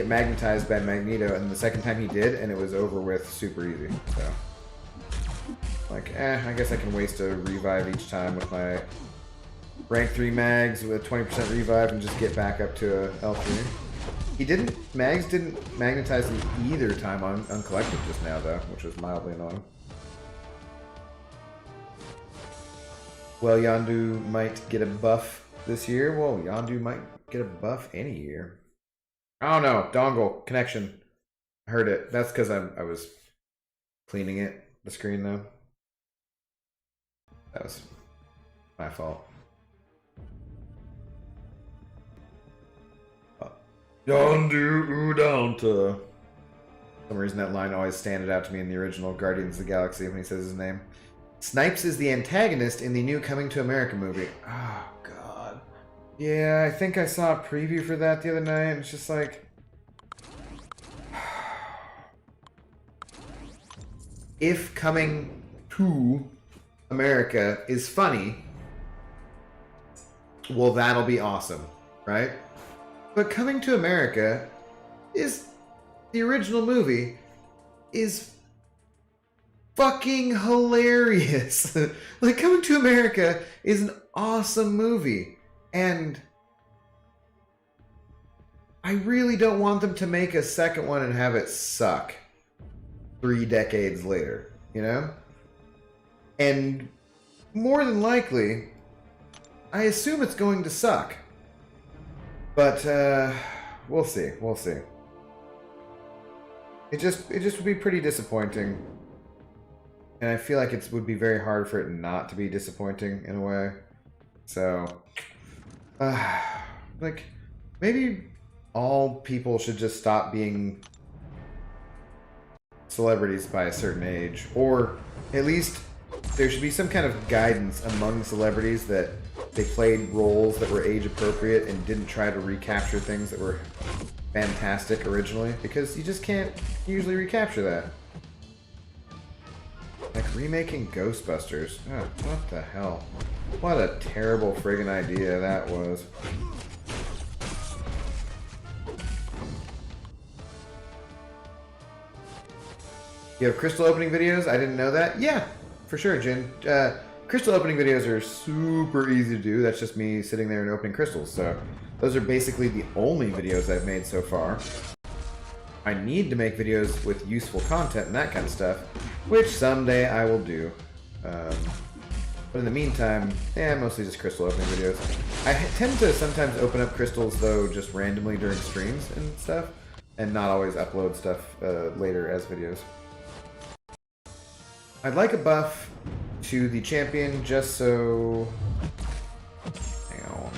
magnetized by Magneto, and the second time he did, and it was over with super easy. So, like, I guess I can waste a revive each time with my rank 3 mags with 20% revive and just get back up to a L3. Mags didn't magnetize him either time on Collective just now though, which was mildly annoying. Well, Yondu might get a buff this year. Well, Yondu might get a buff any year. Oh no, dongle connection. I heard it. That's because I was cleaning the screen though. That was my fault. Yondu Udanta. For some reason that line always standed out to me in the original Guardians of the Galaxy when he says his name. Snipes is the antagonist in the new Coming to America movie. Oh, God. Yeah, I think I saw a preview for that the other night. It's just like... If Coming to America is funny, well, that'll be awesome, right? But Coming to America is... The original movie is fucking hilarious. Like, Coming to America is an awesome movie. And I really don't want them to make a second one and have it suck 3 decades later, you know? And more than likely, I assume it's going to suck. But, we'll see. We'll see. It just would be pretty disappointing. And I feel like it would be very hard for it not to be disappointing in a way. So, like, maybe all people should just stop being celebrities by a certain age. Or at least there should be some kind of guidance among celebrities that they played roles that were age appropriate and didn't try to recapture things that were fantastic originally, because you just can't usually recapture that. Like remaking Ghostbusters. Oh, what the hell? What a terrible friggin' idea that was. You have crystal opening videos? I didn't know that. Yeah, for sure, Jin. Crystal opening videos are super easy to do. That's just me sitting there and opening crystals. So those are basically the only videos I've made so far. I need to make videos with useful content and that kind of stuff. which someday I will do. But in the meantime, mostly just crystal opening videos. I tend to sometimes open up crystals, though, just randomly during streams and stuff, and not always upload stuff later as videos. I'd like a buff to the champion just so... Hang on.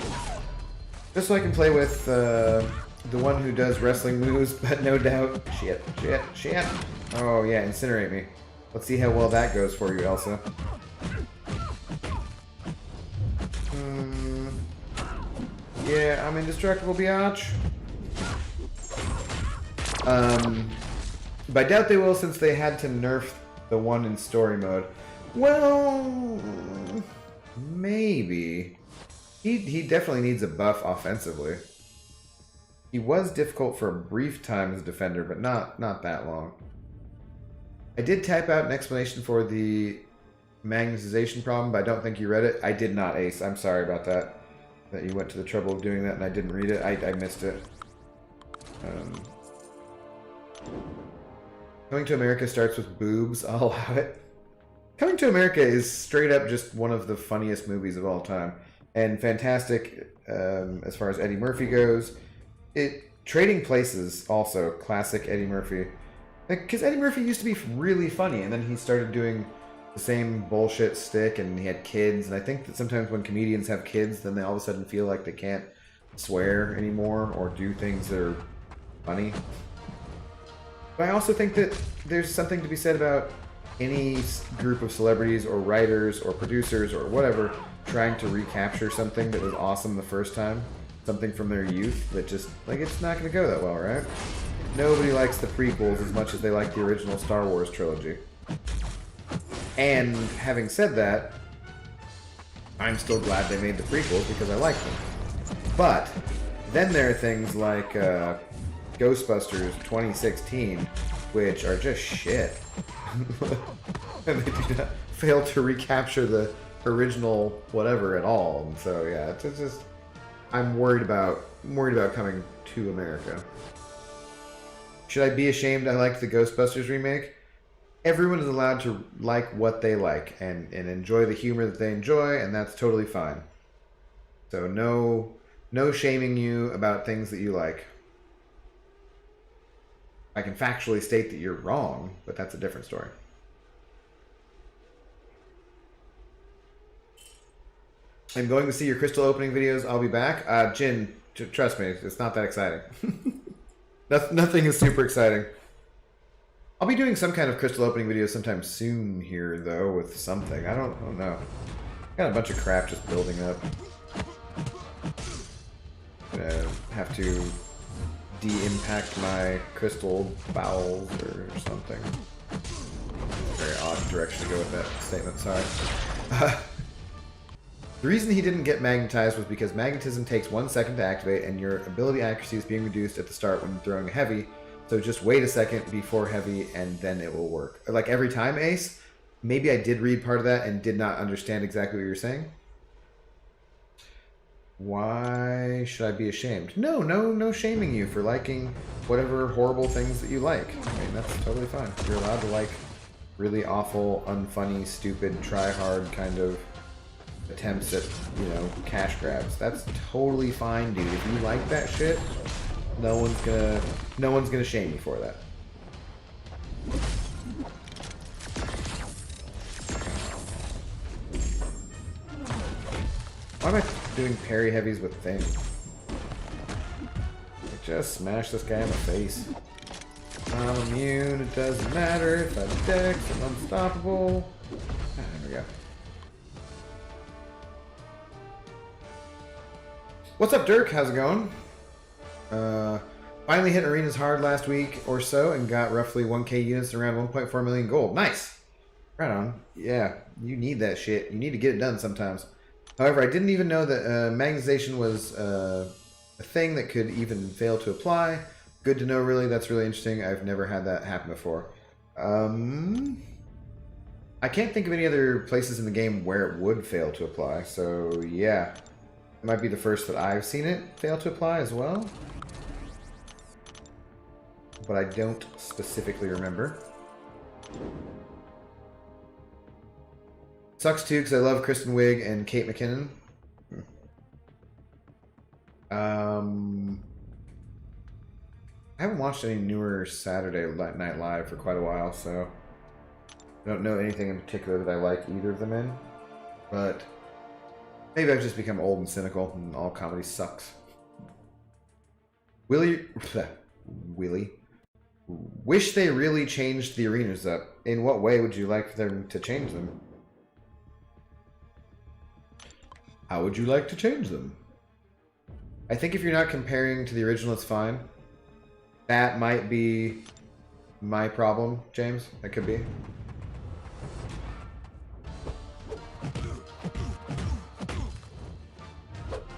Just so I can play with the one who does wrestling moves, but no doubt... Shit. Oh yeah, incinerate me. Let's see how well that goes for you, Elsa. Yeah, I'm indestructible, biatch. But I doubt they will, since they had to nerf the one in story mode. Well, maybe. He definitely needs a buff offensively. He was difficult for a brief time as a defender, but not that long. I did type out an explanation for the magnetization problem, but I don't think you read it. I did not, Ace. I'm sorry about that. That you went to the trouble of doing that and I didn't read it. I missed it. Coming to America starts with boobs. I'll allow it. Coming to America is straight up just one of the funniest movies of all time. And fantastic as far as Eddie Murphy goes. Trading Places, also, classic Eddie Murphy. Because Eddie Murphy used to be really funny, and then he started doing the same bullshit stick, and he had kids, and I think that sometimes when comedians have kids, then they all of a sudden feel like they can't swear anymore or do things that are funny. But I also think that there's something to be said about any group of celebrities or writers or producers or whatever trying to recapture something that was awesome the first time, something from their youth that just, like, it's not going to go that well, right? Nobody likes the prequels as much as they like the original Star Wars trilogy. And having said that, I'm still glad they made the prequels because I like them. But then there are things like Ghostbusters 2016, which are just shit. And they do not fail to recapture the original whatever at all. And so yeah, it's just I'm worried about coming to America. Should I be ashamed I like the Ghostbusters remake? Everyone is allowed to like what they like and enjoy the humor that they enjoy, and that's totally fine. So no shaming you about things that you like. I can factually state that you're wrong, but that's a different story. I'm going to see your crystal opening videos. I'll be back. Jin, trust me, it's not that exciting. Nothing is super exciting. I'll be doing some kind of crystal opening video sometime soon here, though, with something. I don't know. Got a bunch of crap just building up. Gonna have to de-impact my crystal bowels or something. Very odd direction to go with that statement, sorry. The reason he didn't get magnetized was because magnetism takes 1 second to activate and your ability accuracy is being reduced at the start when throwing heavy. So just wait a second before heavy and then it will work. Like every time, Ace, maybe I did read part of that and did not understand exactly what you're saying. Why should I be ashamed? No shaming you for liking whatever horrible things that you like. I mean, that's totally fine. You're allowed to like really awful, unfunny, stupid, try-hard kind of attempts at, cash grabs. That's totally fine, dude. If you like that shit, no one's gonna shame you for that. Why am I doing parry heavies with Thing? Just smash this guy in the face. I'm immune, it doesn't matter if I dex, I'm unstoppable. There we go. What's up, Dirk? How's it going? Finally hit arenas hard last week or so and got roughly 1k units and around 1.4 million gold. Nice! Right on. Yeah, you need that shit. You need to get it done sometimes. However, I didn't even know that magnetization was a thing that could even fail to apply. Good to know, really. That's really interesting. I've never had that happen before. I can't think of any other places in the game where it would fail to apply, so yeah. It might be the first that I've seen it fail to apply as well. But I don't specifically remember. Sucks too because I love Kristen Wiig and Kate McKinnon. I haven't watched any newer Saturday Night Live for quite a while, so I don't know anything in particular that I like either of them in. But maybe I've just become old and cynical, and all comedy sucks. Willie, wish they really changed the arenas up. In what way would you like them to change them? How would you like to change them? I think if you're not comparing to the original, it's fine. That might be my problem, James. That could be.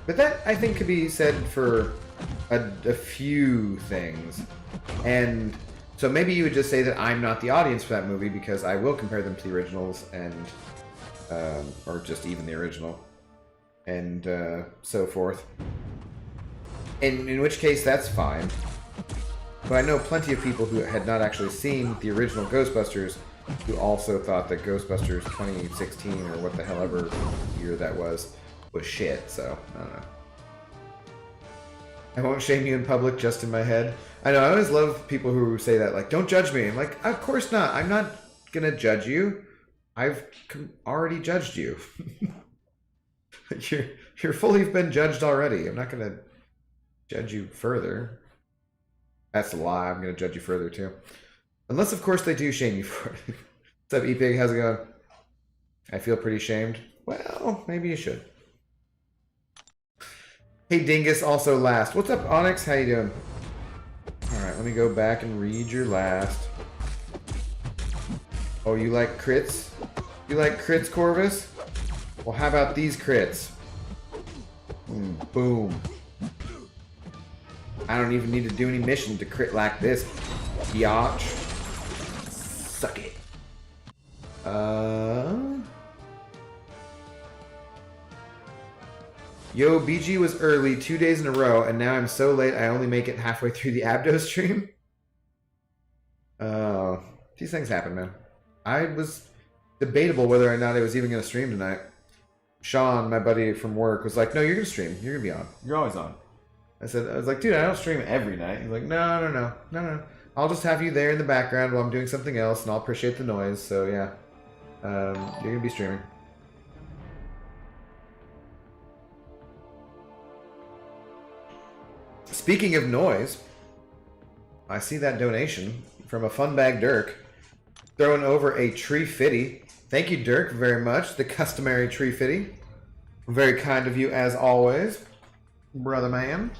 But that, I think, could be said for a few things. And so maybe you would just say that I'm not the audience for that movie because I will compare them to the originals and, or just even the original, and so forth. And in which case, that's fine. But I know plenty of people who had not actually seen the original Ghostbusters who also thought that Ghostbusters 2016, or what the hell ever year that was shit, so I don't know. I won't shame you in public, just in my head. I know, I always love people who say that, like, don't judge me. I'm like, of course not. I'm not gonna judge you. I've already judged you. You're fully been judged already. I'm not gonna judge you further. That's a lie. I'm gonna judge you further too. Unless, of course, they do shame you for it. What's up, E-Pig? How's it going? I feel pretty shamed. Well, maybe you should. Hey, Dingus, also last. What's up, Onyx? How you doing? Alright, let me go back and read your last. Oh, you like crits? You like crits, Corvus? Well, how about these crits? Boom. I don't even need to do any mission to crit like this. Biatch. Suck it. Yo, BG was early 2 days in a row, and now I'm so late I only make it halfway through the Abdo stream. These things happen, man. I was debatable whether or not I was even going to stream tonight. Sean, my buddy from work, was like, no, you're going to stream. You're going to be on. You're always on. I was like, dude, I don't stream every night. He's like, no. I'll just have you there in the background while I'm doing something else, and I'll appreciate the noise, so yeah. You're going to be streaming. Speaking of noise, I see that donation from a Funbag Dirk throwing over a tree fitty. Thank you, Dirk, very much. The customary tree fitty. Very kind of you, as always, brother man.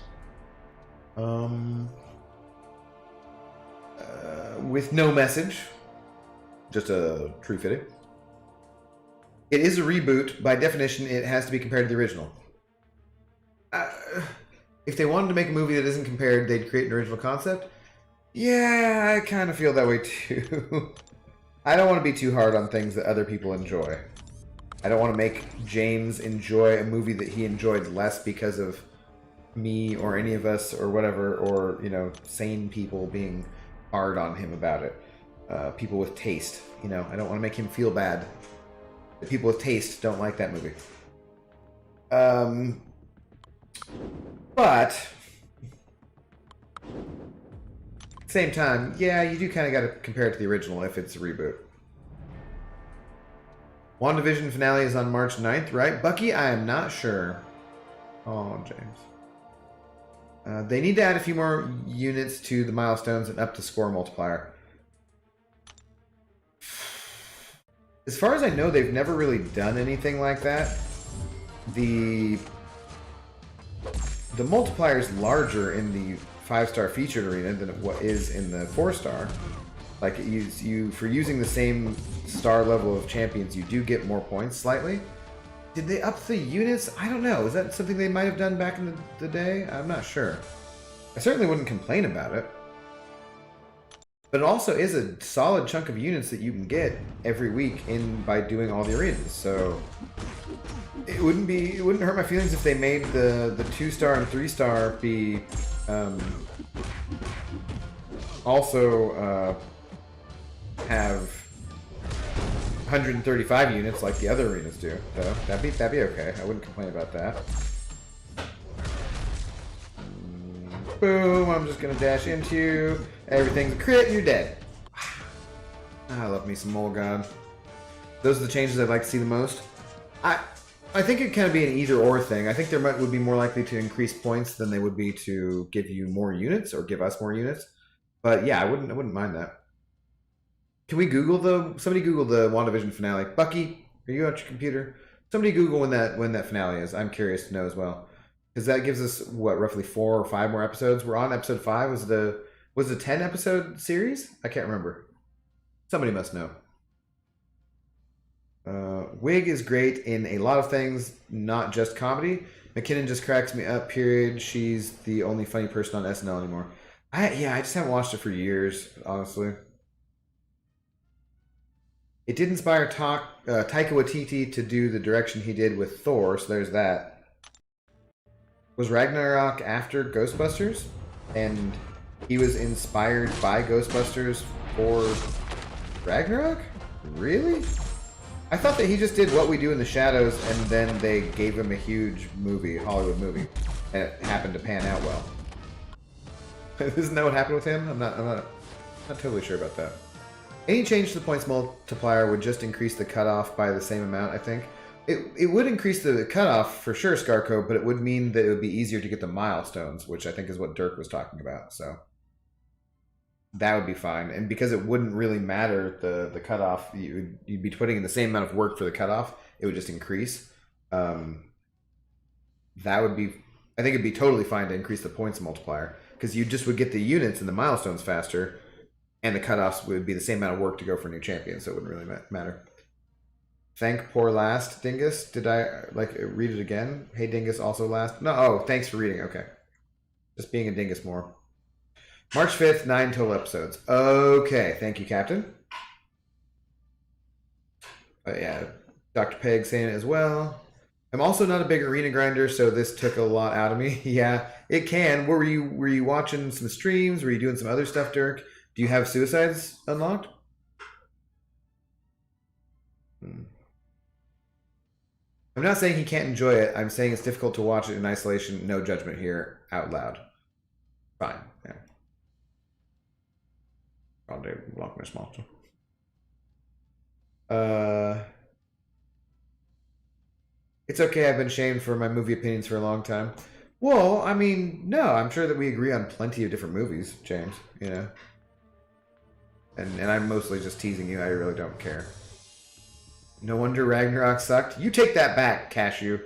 With no message, just a tree fitty. It is a reboot. By definition, it has to be compared to the original. If they wanted to make a movie that isn't compared, they'd create an original concept. Yeah, I kind of feel that way too. I don't want to be too hard on things that other people enjoy. I don't want to make James enjoy a movie that he enjoyed less because of me or any of us or whatever, or, you know, sane people being hard on him about it. People with taste, you know, I don't want to make him feel bad. The people with taste don't like that movie. But same time, yeah, you do kind of got to compare it to the original if it's a reboot. WandaVision finale is on March 9th, right? Bucky, I am not sure. Oh, James. They need to add a few more units to the milestones and up the score multiplier. As far as I know, they've never really done anything like that. The multiplier is larger in the 5-star featured arena than what is in the 4-star. Like, you for using the same star level of champions, you do get more points slightly. Did they up the units? I don't know. Is that something they might have done back in the day? I'm not sure. I certainly wouldn't complain about it. But it also is a solid chunk of units that you can get every week by doing all the arenas. So it wouldn't hurt my feelings if they made the 2-star and 3-star be also have 135 units like the other arenas do, though. That'd be okay. I wouldn't complain about that. Boom, I'm just gonna dash into you. Everything's a crit and you're dead. I love me some Molgon. Those are the changes I'd like to see the most. I think it kind of be an either-or thing. I think there would be more likely to increase points than they would be to give you more units or give us more units. But yeah, I wouldn't mind that. Can we Google somebody Google the WandaVision finale? Bucky, are you at your computer? Somebody Google when that finale is. I'm curious to know as well. Because that gives us, what, roughly 4 or 5 more episodes? We're on episode 5. Was it a 10-episode series? I can't remember. Somebody must know. Wig is great in a lot of things, not just comedy. McKinnon just cracks me up, period. She's the only funny person on SNL anymore. I just haven't watched it for years, honestly. It did inspire Taika Waititi to do the direction he did with Thor, so there's that. Was Ragnarok after Ghostbusters? And he was inspired by Ghostbusters for Ragnarok? Really? I thought that he just did What We Do in the Shadows and then they gave him a huge Hollywood movie, and it happened to pan out well. Isn't that what happened with him? I'm not totally sure about that. Any change to the points multiplier would just increase the cutoff by the same amount, I think. It would increase the cutoff for sure, Scarco, but it would mean that it would be easier to get the milestones, which I think is what Dirk was talking about. So that would be fine. And because it wouldn't really matter the cutoff, you'd be putting in the same amount of work for the cutoff. It would just increase. That would be, I think it'd be totally fine to increase the points multiplier because you just would get the units and the milestones faster, and the cutoffs would be the same amount of work to go for new champions, so it wouldn't really matter. Thank poor last, Dingus. Did I read it again? Hey, Dingus, also last. No, oh, thanks for reading. Okay, just being a Dingus more. March 5th, 9 total episodes. Okay, thank you, Captain. Yeah, Dr. Peg saying it as well. I'm also not a big arena grinder, so this took a lot out of me. Yeah, it can. Were you watching some streams? Were you doing some other stuff, Dirk? Do you have Suicides unlocked? I'm not saying he can't enjoy it. I'm saying it's difficult to watch it in isolation. No judgment here, out loud. Fine, yeah. I'll do Loch Ness Monster. It's okay, I've been shamed for my movie opinions for a long time. Well, I mean, no, I'm sure that we agree on plenty of different movies, James, you know. And I'm mostly just teasing you. I really don't care. No wonder Ragnarok sucked. You take that back, Cashew.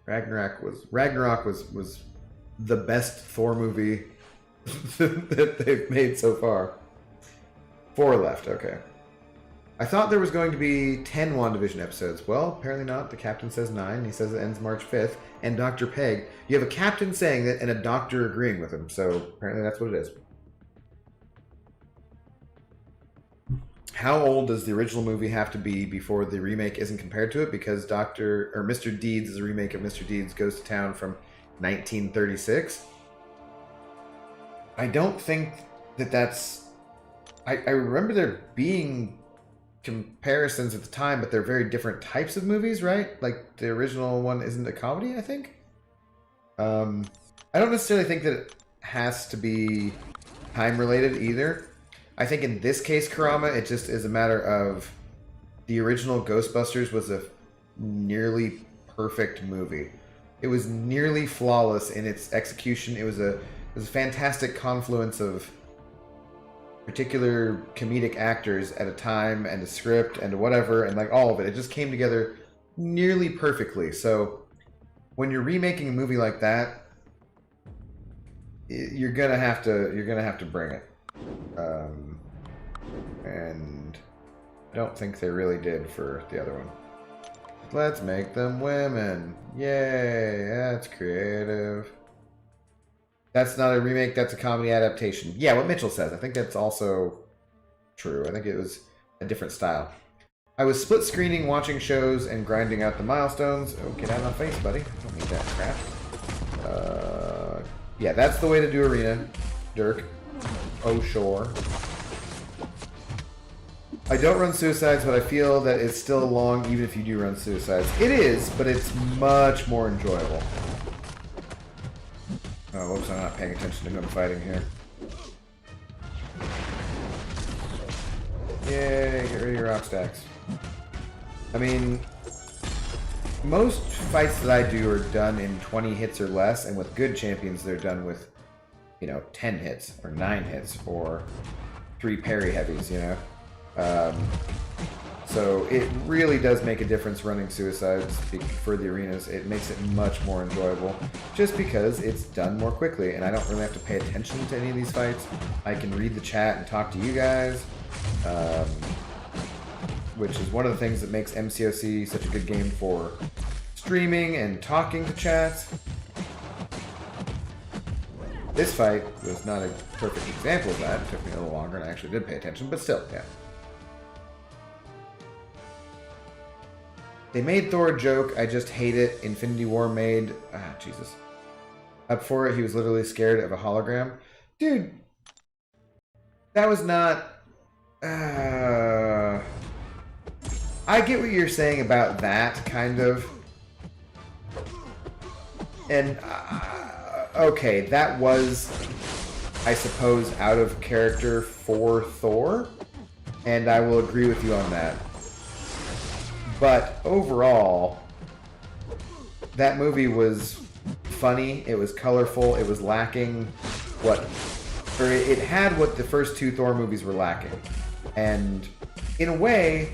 Ragnarok was the best Thor movie that they've made so far. 4 left, okay. I thought there was going to be 10 WandaVision episodes. Well, apparently not. The captain says 9. He says it ends March 5th. And Dr. Peg, you have a captain saying that and a doctor agreeing with him. So apparently that's what it is. How old does the original movie have to be before the remake isn't compared to it? Because Mr. Deeds is a remake of Mr. Deeds Goes to Town from 1936. I don't think that's... I remember there being comparisons at the time, but they're very different types of movies, right? Like, the original one isn't a comedy, I think? I don't necessarily think that it has to be time-related either. I think in this case, Karama, it just is a matter of the original Ghostbusters was a nearly perfect movie. It was nearly flawless in its execution. It was a fantastic confluence of particular comedic actors at a time and a script and whatever, and like all of it. It just came together nearly perfectly. So when you're remaking a movie like that, you're gonna have to bring it. And I don't think they really did for the other one. Let's make them women. Yay, that's creative. That's not a remake, that's a comedy adaptation. Yeah, what Mitchell says. I think that's also true. I think it was a different style. I was split screening, watching shows, and grinding out the milestones. Oh, get out of my face, buddy. I don't need that crap. Yeah, that's the way to do arena, Dirk. Oh, sure. I don't run suicides, but I feel that it's still long even if you do run suicides. It is, but it's much more enjoyable. Oh, whoops, I'm not paying attention to who I'm fighting here. Yay, get rid of your rock stacks. I mean, most fights that I do are done in 20 hits or less, and with good champions, they're done with, 10 hits, or 9 hits, or 3 parry heavies, So it really does make a difference running suicides for the arenas. It makes it much more enjoyable just because it's done more quickly and I don't really have to pay attention to any of these fights. I can read the chat and talk to you guys, which is one of the things that makes MCOC such a good game for streaming and talking to chats. This fight was not a perfect example of that. It took me a little longer and I actually did pay attention, but still, yeah. They made Thor a joke. I just hate it. Infinity War made... Jesus. Up for it, he was literally scared of a hologram. Dude. That was not... I get what you're saying about that, kind of. And... okay, that was, I suppose, out of character for Thor. And I will agree with you on that. But overall, that movie was funny, it was colorful, it was lacking it had what the first 2 Thor movies were lacking. And in a way,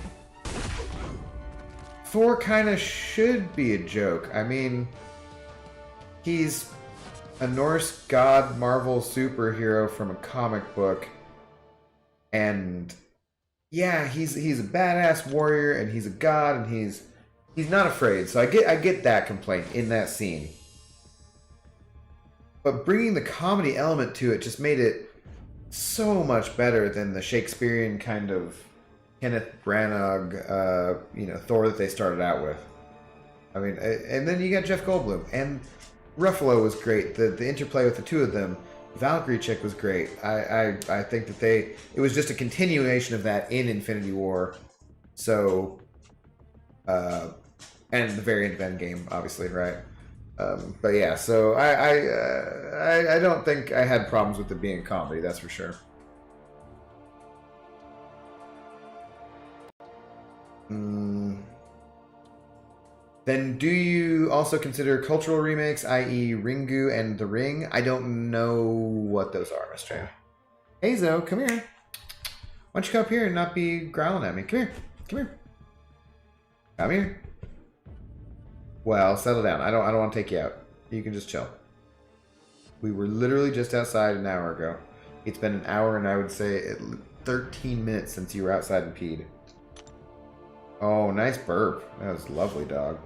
Thor kind of should be a joke. I mean, he's a Norse god Marvel superhero from a comic book, and yeah, he's a badass warrior, and he's a god, and he's not afraid. So I get that complaint in that scene. But bringing the comedy element to it just made it so much better than the Shakespearean kind of Kenneth Branagh, Thor that they started out with. I mean, and then you got Jeff Goldblum, and Ruffalo was great. The interplay with the two of them. Valkyrie chick was great. I think that it was just a continuation of that in Infinity War. So, and the very end of Endgame, obviously, right? But yeah, so I don't think I had problems with it being a comedy, that's for sure. Then do you also consider cultural remakes, i.e. Ringu and The Ring? I don't know what those are, Mr. Hey, Zo, come here. Why don't you come up here and not be growling at me? Come here. Come here. Come here. Well, settle down. I don't want to take you out. You can just chill. We were literally just outside an hour ago. It's been an hour and I would say 13 minutes since you were outside and peed. Oh, nice burp. That was lovely, dog.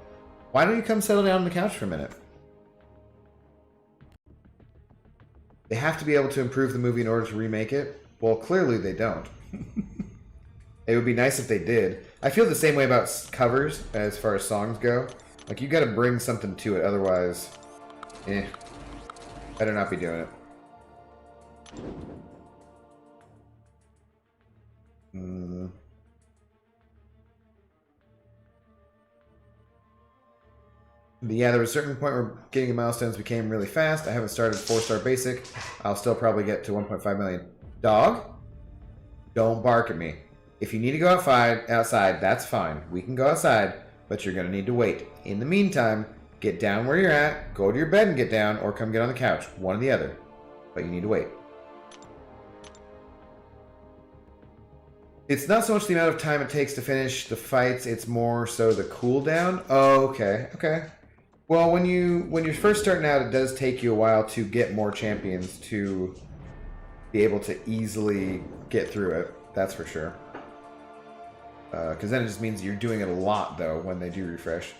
Why don't you come settle down on the couch for a minute? They have to be able to improve the movie in order to remake it. Well, clearly they don't. It would be nice if they did. I feel the same way about covers as far as songs go. Like, you gotta bring something to it, otherwise, better not be doing it. Yeah, there was a certain point where getting milestones became really fast. I haven't started 4-star basic. I'll still probably get to 1.5 million. Dog, don't bark at me. If you need to go outside, that's fine. We can go outside, but you're going to need to wait. In the meantime, get down where you're at, go to your bed and get down, or come get on the couch. One or the other. But you need to wait. It's not so much the amount of time it takes to finish the fights, it's more so the cooldown. Oh, okay, okay. Well, when you're first starting out, it does take you a while to get more champions to be able to easily get through it. That's for sure. Because then it just means you're doing it a lot, though, when they do refresh.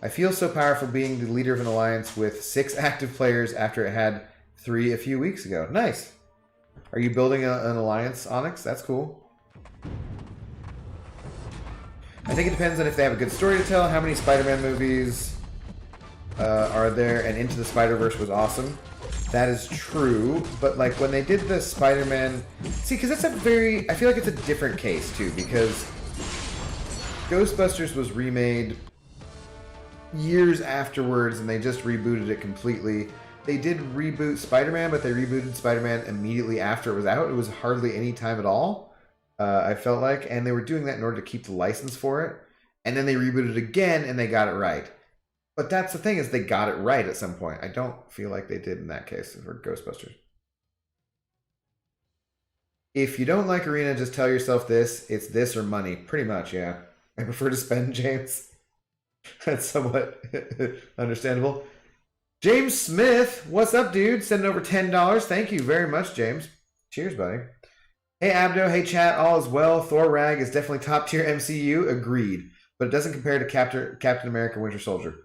I feel so powerful being the leader of an alliance with 6 active players after it had 3 a few weeks ago. Nice. Are you building an alliance, Onyx? That's cool. I think it depends on if they have a good story to tell, how many Spider-Man movies are there, and Into the Spider-Verse was awesome. That is true, but like when they did the Spider-Man, see, because that's I feel like it's a different case too, because Ghostbusters was remade years afterwards, and they just rebooted it completely. They did reboot Spider-Man, but they rebooted Spider-Man immediately after it was out. It was hardly any time at all, I felt like, and they were doing that in order to keep the license for it. And then they rebooted it again, and they got it right. But that's the thing, is they got it right at some point. I don't feel like they did in that case for Ghostbusters. If you don't like Arena, just tell yourself this. It's this or money. Pretty much, yeah. I prefer to spend, James. That's somewhat understandable. James Smith, what's up, dude? Sending over $10. Thank you very much, James. Cheers, buddy. Hey, Abdo. Hey, chat. All is well. Thor Rag is definitely top tier MCU. Agreed. But it doesn't compare to Captain America Winter Soldier.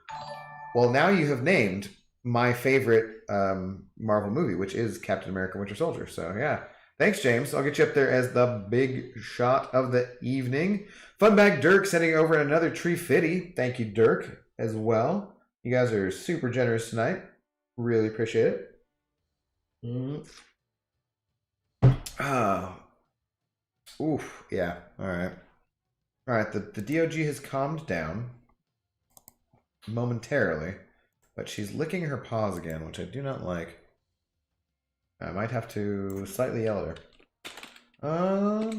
Well, now you have named my favorite Marvel movie, which is Captain America Winter Soldier. So, yeah. Thanks, James. I'll get you up there as the big shot of the evening. Funbag Dirk sending over another Tree Fitty. Thank you, Dirk, as well. You guys are super generous tonight. Really appreciate it. Oof. Yeah. All right. All right. The DOG has calmed down momentarily, but she's licking her paws again, which I do not like. I might have to slightly yell at her.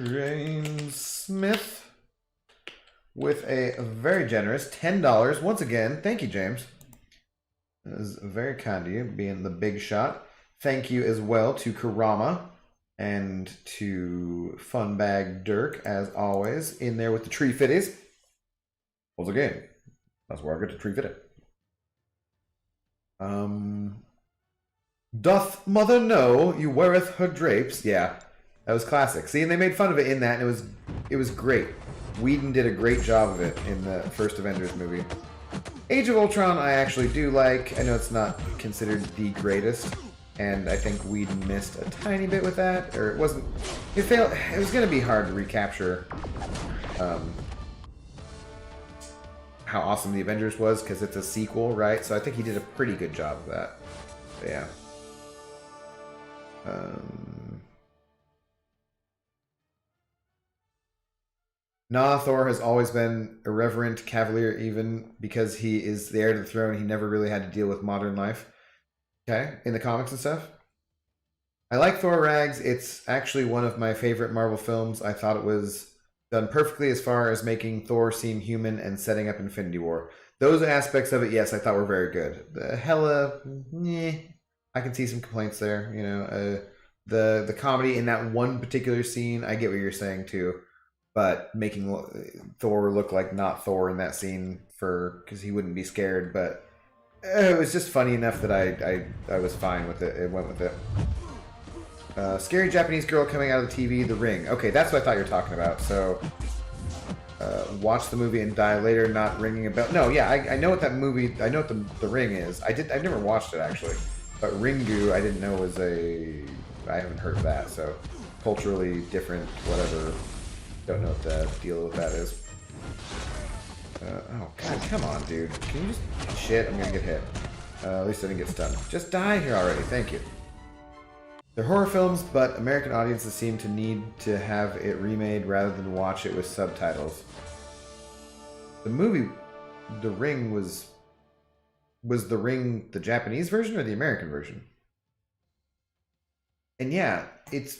James Smith with a very generous $10 once again. Thank you, James. That is very kind of you, being the big shot. Thank you as well to Karama and to Funbag Dirk, as always, in there with the Tree Fitties. Once again, that's where I get to Tree Fit it. Doth mother know you weareth her drapes? Yeah, that was classic. See, and they made fun of it in that, and it was great. Whedon did a great job of it in the first Avengers movie. Age of Ultron I actually do like. I know it's not considered the greatest, and I think Whedon missed a tiny bit with that, or it wasn't. It failed. It was going to be hard to recapture how awesome the Avengers was, because it's a sequel, right? So I think he did a pretty good job of that. But yeah. Nah, Thor has always been irreverent, cavalier, even because he is the heir to the throne. He never really had to deal with modern life. Okay, in the comics and stuff. I like Thor Rags. It's actually one of my favorite Marvel films. I thought it was done perfectly as far as making Thor seem human and setting up Infinity War. Those aspects of it, yes, I thought were very good. The Hela, I can see some complaints there. You know, the comedy in that one particular scene, I get what you're saying too. But making Thor look like not Thor in that scene because he wouldn't be scared. But it was just funny enough that I was fine with it. It went with it. Scary Japanese girl coming out of the TV, The Ring. Okay, that's what I thought you were talking about. So watch the movie and die later, not ringing a bell. No, yeah, I know what that movie. I know what the Ring is. I've never watched it actually. But Ringu, I didn't know was I haven't heard of that. So culturally different, whatever. Don't know what the deal with that is. Oh, God, come on, dude. Can you just... Shit, I'm gonna get hit. At least I didn't get stunned. Just die here already, thank you. They're horror films, but American audiences seem to need to have it remade rather than watch it with subtitles. The movie, The Ring, was The Ring the Japanese version or the American version? And yeah, it's...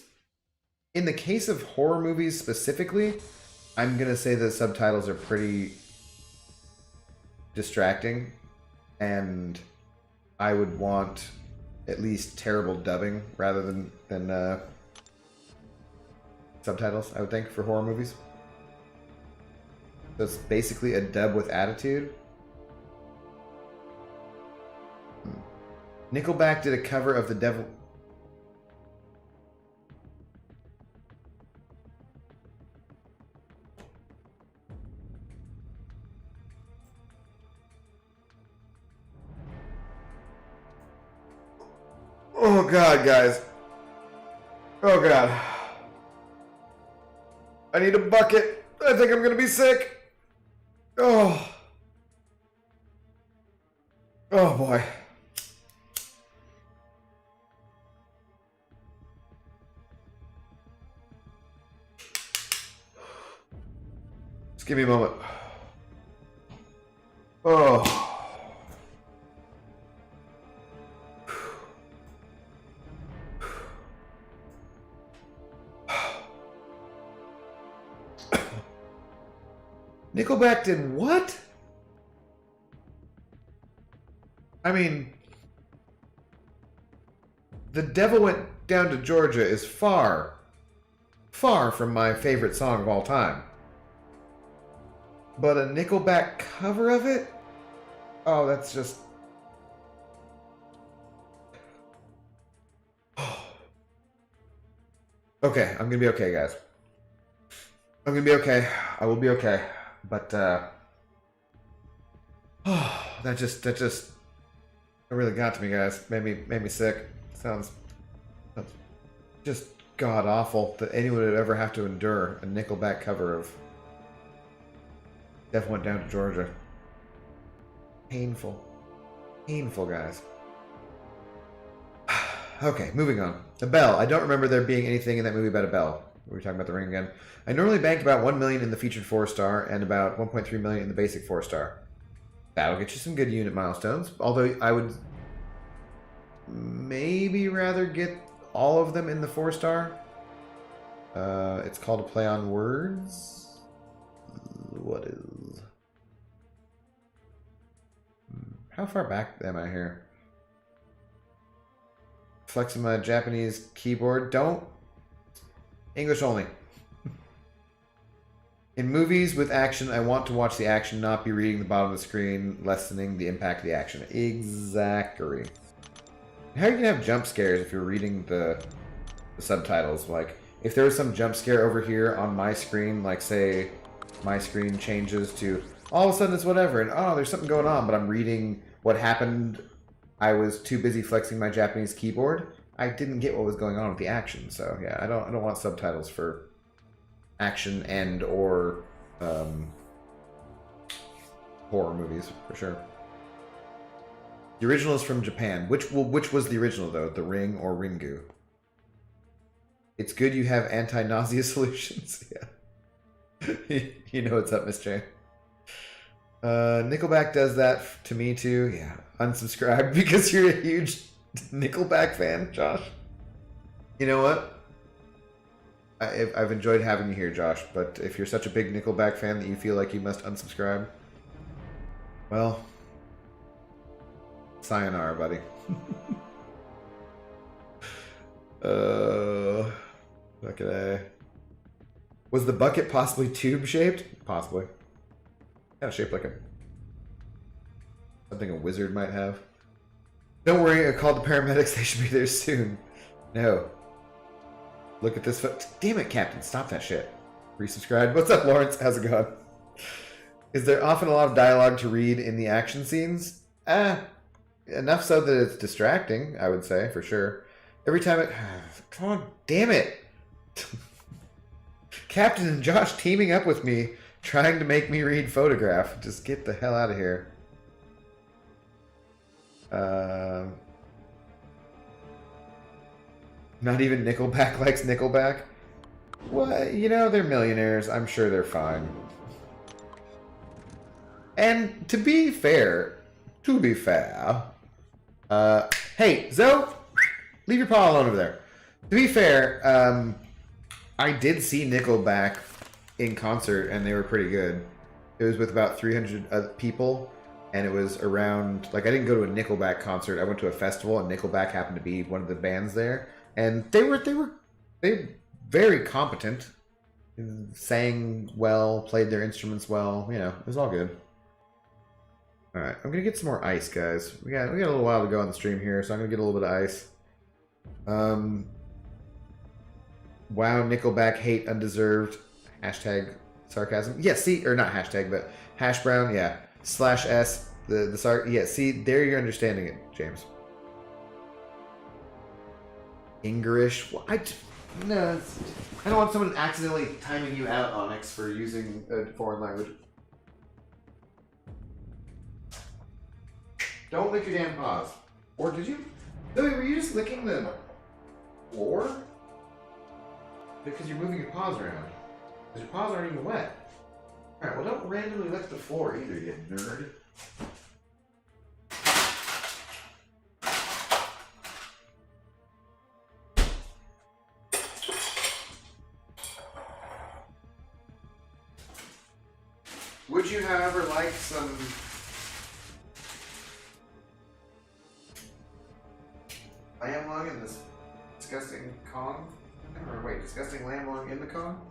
In the case of horror movies specifically, I'm going to say the subtitles are pretty distracting, and I would want at least terrible dubbing rather than subtitles, I would think, for horror movies. So it's basically a dub with attitude. Nickelback did a cover of The Devil... Oh, God, guys. Oh, God. I need a bucket. I think I'm going to be sick. Oh. Oh, boy. Just give me a moment. Oh. Nickelback did what? I mean, The Devil Went Down to Georgia is far, far from my favorite song of all time. But a Nickelback cover of it? Oh, that's just... Okay, I'm gonna be okay, guys. I'm gonna be okay. I will be okay. But, that really got to me, guys. Made me sick. Sounds just god awful that anyone would ever have to endure a Nickelback cover of Devil Went Down to Georgia. Painful. Painful, guys. Okay, moving on. The bell. I don't remember there being anything in that movie about a bell. We were talking about the ring again. I normally bank about 1 million in the featured 4-star and about 1.3 million in the basic 4-star. That'll get you some good unit milestones. Although I would maybe rather get all of them in the 4-star. It's called a play on words. What is... How far back am I here? Flexing my Japanese keyboard. Don't. English only. In movies with action, I want to watch the action, not be reading the bottom of the screen, lessening the impact of the action. Exactly. How are you going to have jump scares if you're reading the subtitles? Like, if there was some jump scare over here on my screen, like, say, my screen changes to, all of a sudden it's whatever, and oh, there's something going on, but I'm reading what happened. I was too busy flexing my Japanese keyboard. I didn't get what was going on with the action, so yeah, I don't want subtitles for action and or horror movies for sure. The original is from Japan. Which was the original though? The Ring or Ringu? It's good you have anti-nausea solutions. Yeah, you know what's up, Miss J. Nickelback does that to me too. Yeah, unsubscribe because you're a huge Nickelback fan, Josh. You know what? I've enjoyed having you here, Josh, but if you're such a big Nickelback fan that you feel like you must unsubscribe, well, sayonara, buddy. Okay. Was the bucket possibly tube-shaped? Possibly. Kind of shaped like something a wizard might have. Don't worry, I called the paramedics. They should be there soon. No. Look at this foot. Damn it, Captain. Stop that shit. Resubscribed. What's up, Lawrence? How's it going? Is there often a lot of dialogue to read in the action scenes? Enough so that it's distracting, I would say, for sure. Every time it... Come on, damn it! Captain and Josh teaming up with me, trying to make me read Photograph. Just get the hell out of here. Not even Nickelback likes Nickelback? Well, you know, they're millionaires. I'm sure they're fine. And to be fair, hey, Zoe, leave your paw alone over there. To be fair, I did see Nickelback in concert, and they were pretty good. It was with about 300 people, and it was around, like, I didn't go to a Nickelback concert. I went to a festival, and Nickelback happened to be one of the bands there. And they were very competent, sang well, played their instruments well. You know, it was all good. All right, I'm gonna get some more ice, guys. We got a little while to go on the stream here, so I'm gonna get a little bit of ice. Wow, Nickelback hate undeserved. Hashtag sarcasm. Yeah, see, or not hashtag, but hash brown. Yeah, /s. Yeah, see, there you're understanding it, James. English. Well, no, I don't want someone accidentally timing you out, Onyx, for using a foreign language. Don't lick your damn paws. Or did you? No, were you just licking the floor? Because you're moving your paws around. Because your paws aren't even wet. Alright, well don't randomly lick the floor either, you nerd. Would you, however, like some lamb lung in this disgusting Kong? Or wait, disgusting lamb lung in the Kong?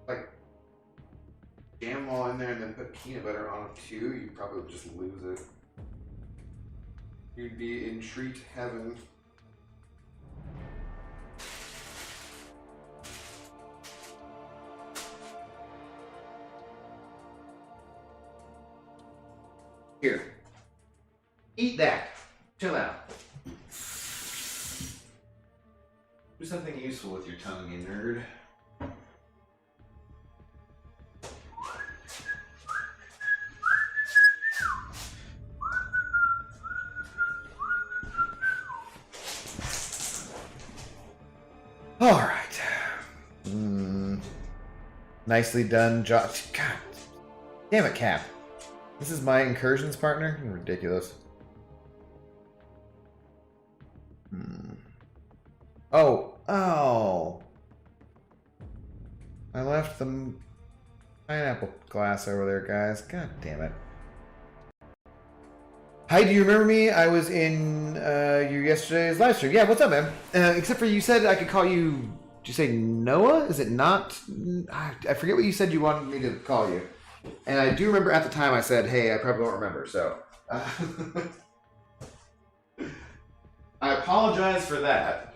Like, jam all in there and then put peanut butter on it too, you'd probably just lose it. You'd be in treat heaven. Here. Eat that. Chill out. Do something useful with your tongue, you nerd. All right. Nicely done, Josh. God damn it, Cap. This is my incursions partner? Ridiculous. Oh. I left the pineapple glass over there, guys. God damn it. Hi, do you remember me? I was in your yesterday's live stream. Yeah, what's up, man? Except for you said I could call you, did you say Noah? Is it not? I forget what you said you wanted me to call you. And I do remember at the time I said, hey, I probably don't remember, so. I apologize for that.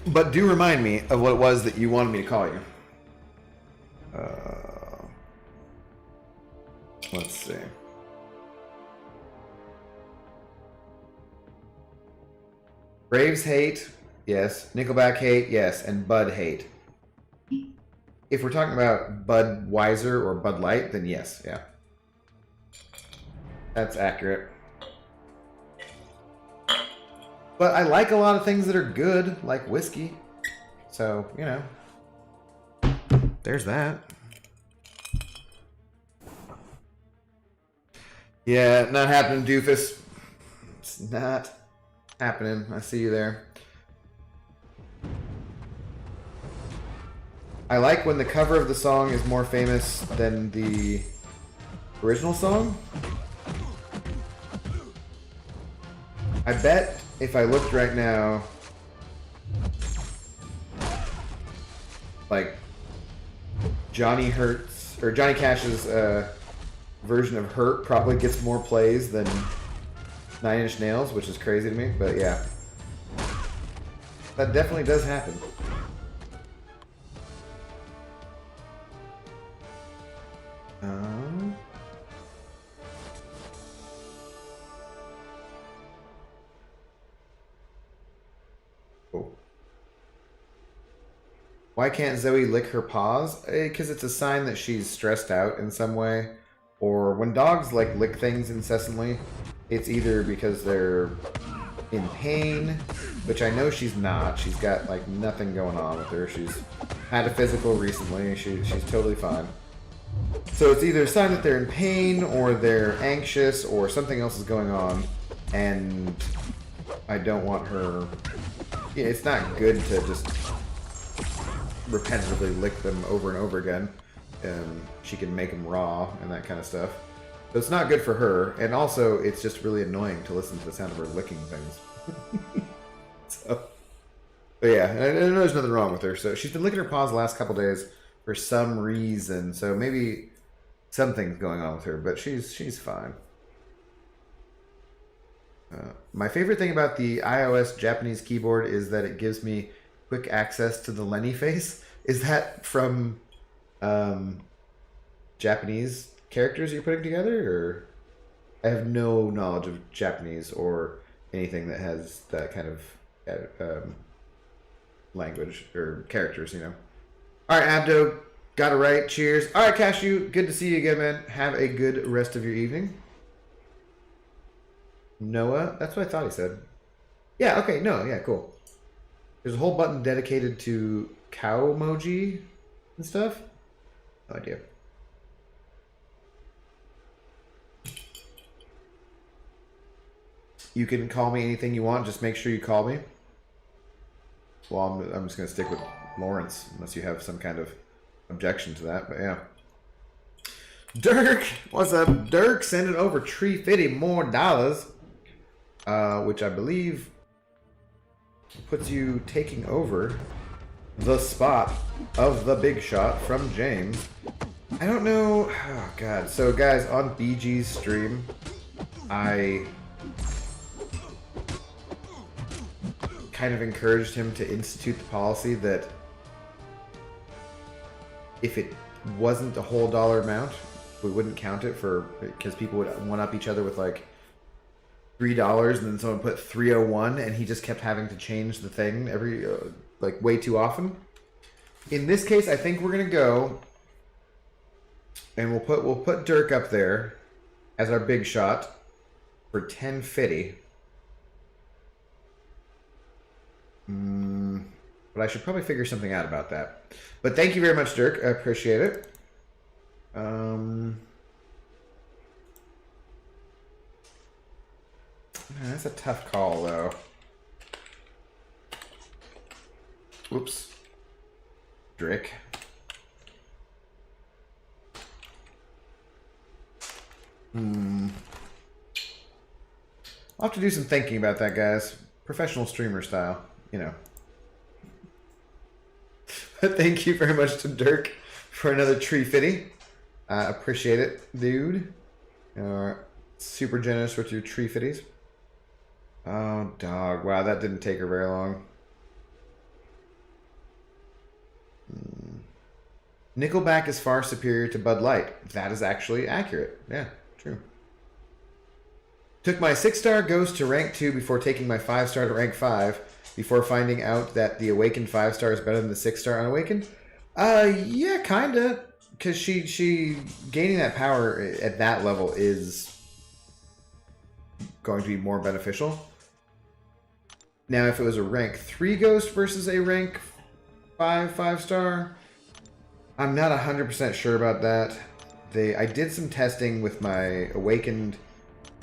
But do remind me of what it was that you wanted me to call you. Let's see. Braves hate, yes. Nickelback hate, yes. And Bud hate. If we're talking about Budweiser or Bud Light, then yes, yeah. That's accurate. But I like a lot of things that are good, like whiskey. So, you know. There's that. Yeah, not happening, doofus. It's not happening. I see you there. I like when the cover of the song is more famous than the original song. I bet if I looked right now, like Johnny Hurt's or Johnny Cash's version of Hurt probably gets more plays than Nine Inch Nails, which is crazy to me, but yeah. That definitely does happen. Why can't Zoe lick her paws? Because it's a sign that she's stressed out in some way. Or when dogs like lick things incessantly, it's either because they're in pain, which I know she's not. She's got like nothing going on with her. She's had a physical recently. She's totally fine. So it's either a sign that they're in pain or they're anxious or something else is going on. And I don't want her... Yeah, it's not good to just repetitively lick them over and over again. She can make them raw and that kind of stuff. So it's not good for her, and also it's just really annoying to listen to the sound of her licking things. So, but yeah, I know there's nothing wrong with her. So she's been licking her paws the last couple days for some reason. So maybe something's going on with her, but she's fine. My favorite thing about the iOS Japanese keyboard is that it gives me quick access to the Lenny face. Is that from Japanese characters you're putting together, or I have no knowledge of Japanese or anything that has that kind of language or characters, you know. All right, Abdo, Got it right. Cheers. All right, Cashew. Good to see you again, man. Have a good rest of your evening. Noah. That's what I thought he said. Yeah, okay. No, yeah, cool. There's a whole button dedicated to cow emoji and stuff. No idea. You can call me anything you want. Just make sure you call me. Well, I'm just going to stick with Lawrence, unless you have some kind of objection to that. But yeah. Dirk! What's up, Dirk? Sending over $350 more, which I believe puts you taking over the spot of the big shot from James. I don't know. Oh, God. So, guys, on BG's stream, I kind of encouraged him to institute the policy that if it wasn't a whole dollar amount, we wouldn't count it for, because people would one up each other with like $3 and then someone put 301 and he just kept having to change the thing every like way too often. In this case, I think we're gonna go and we'll put Dirk up there as our big shot for 1050. But I should probably figure something out about that. But thank you very much, Dirk. I appreciate it. That's a tough call, though. Whoops. Drick. I'll have to do some thinking about that, guys. Professional streamer style, you know. But thank you very much to Dirk for another tree fitty. Appreciate it, dude. Super generous with your tree fitties. Oh, dog. Wow, that didn't take her very long. Nickelback is far superior to Bud Light. That is actually accurate. Yeah, true. Took my 6-star ghost to rank 2 before taking my 5-star to rank 5 before finding out that the Awakened 5-star is better than the 6-star Unawakened. Yeah, kinda. Because she gaining that power at that level is going to be more beneficial. Now, if it was a rank 3 ghost versus a rank 5-star, I'm not 100% sure about that. I did some testing with my Awakened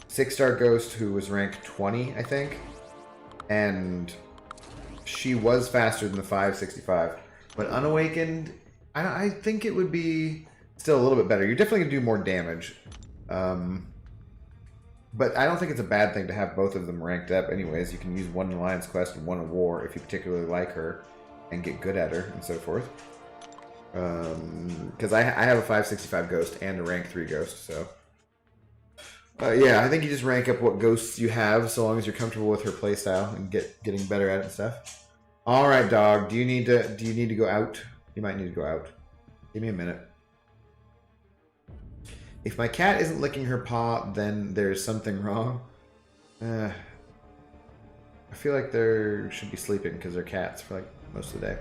6-star ghost who was rank 20, I think. And she was faster than the 565. But Unawakened, I think it would be still a little bit better. You're definitely going to do more damage. But I don't think it's a bad thing to have both of them ranked up anyways. You can use one in Alliance Quest and one in War if you particularly like her and get good at her and so forth. Because I have a 565 ghost and a rank 3 ghost, so... yeah, I think you just rank up what ghosts you have so long as you're comfortable with her playstyle and getting better at it and stuff. All right, dog. Do you need to go out? You might need to go out. Give me a minute. If my cat isn't licking her paw, then there's something wrong. I feel like they should be sleeping because they're cats for like most of the day.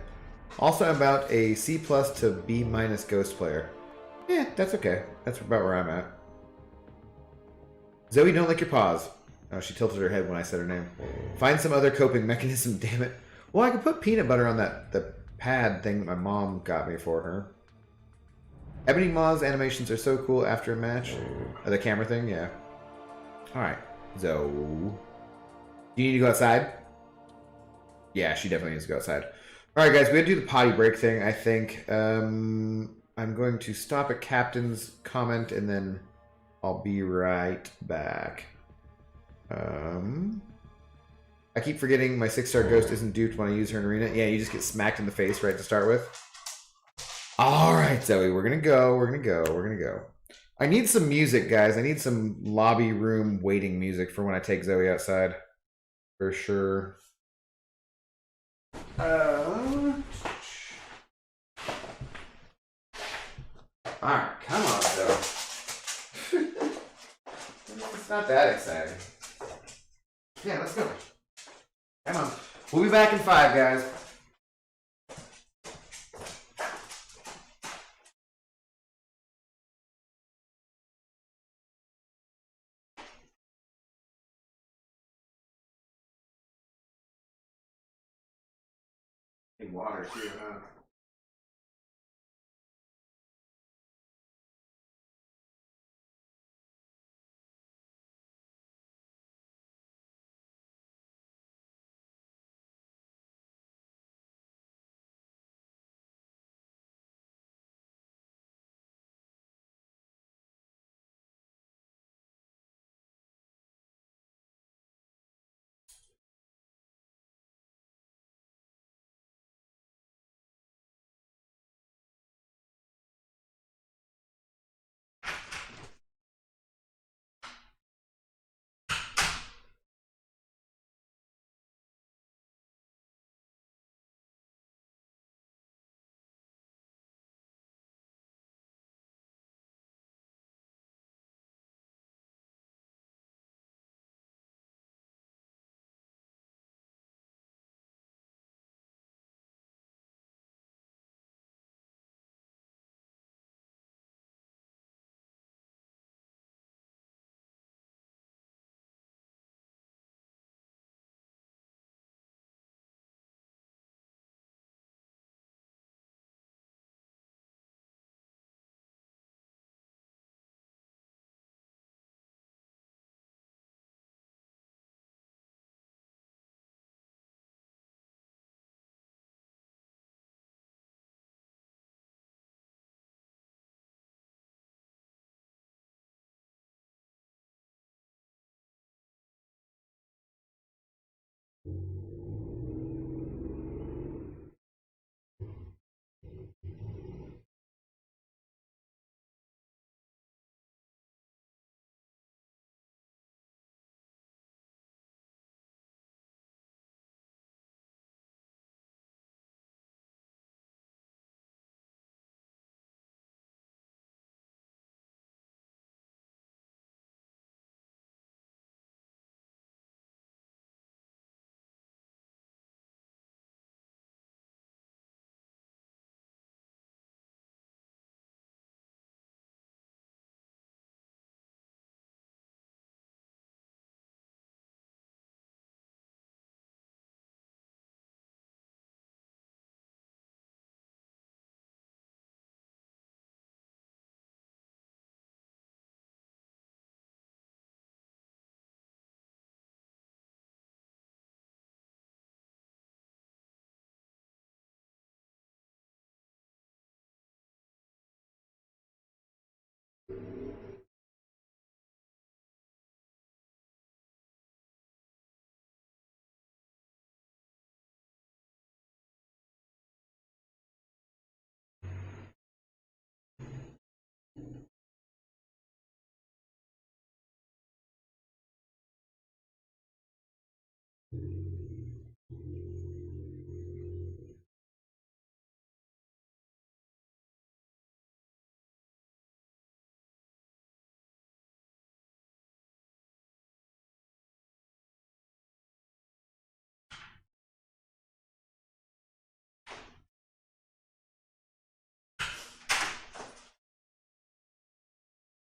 Also about a C+ to B- ghost player. Yeah, that's okay. That's about where I'm at. Zoe, don't lick your paws. Oh, she tilted her head when I said her name. Find some other coping mechanism, damn it. Well, I could put peanut butter on the pad thing that my mom got me for her. Ebony Maw's animations are so cool after a match. The camera thing, yeah. Alright, Zoe. Do you need to go outside? Yeah, she definitely needs to go outside. Alright, guys, we have to do the potty break thing, I think. I'm going to stop at Captain's comment and then I'll be right back. I keep forgetting my 6-star ghost isn't duped when I use her in arena. Yeah, you just get smacked in the face right to start with. Alright, Zoe, we're gonna go. I need some music, guys. I need some lobby room waiting music for when I take Zoe outside. For sure. Alright, come on, Zoe. It's not that exciting. Yeah, let's go. Come on. We'll be back in 5, guys. Need water too, huh?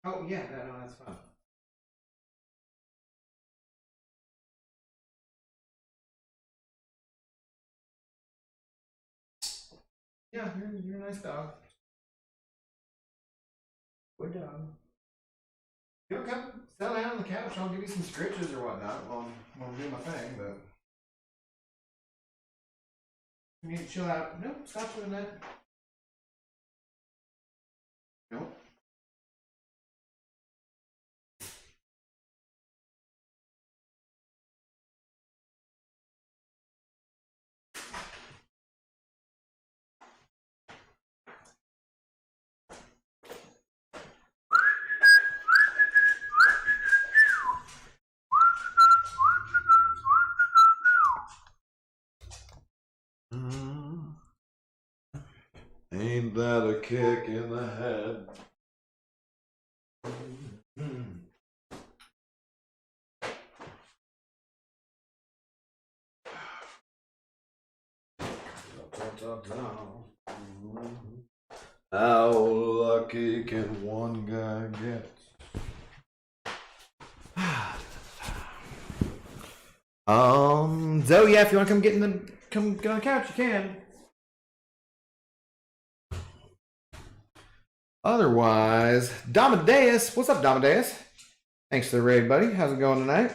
Oh yeah, no, that's fine. Yeah, you're a nice dog. Good dog. You know, come settle down on the couch. I'll give you some stretches or whatnot while I'm doing my thing. But you need to chill out. Nope, stop doing that. Nope. Ain't that a kick in the head? How lucky can one guy get? So yeah, if you want to come get on the couch, you can. Otherwise, Domadeus. What's up, Domadeus? Thanks for the raid, buddy. How's it going tonight?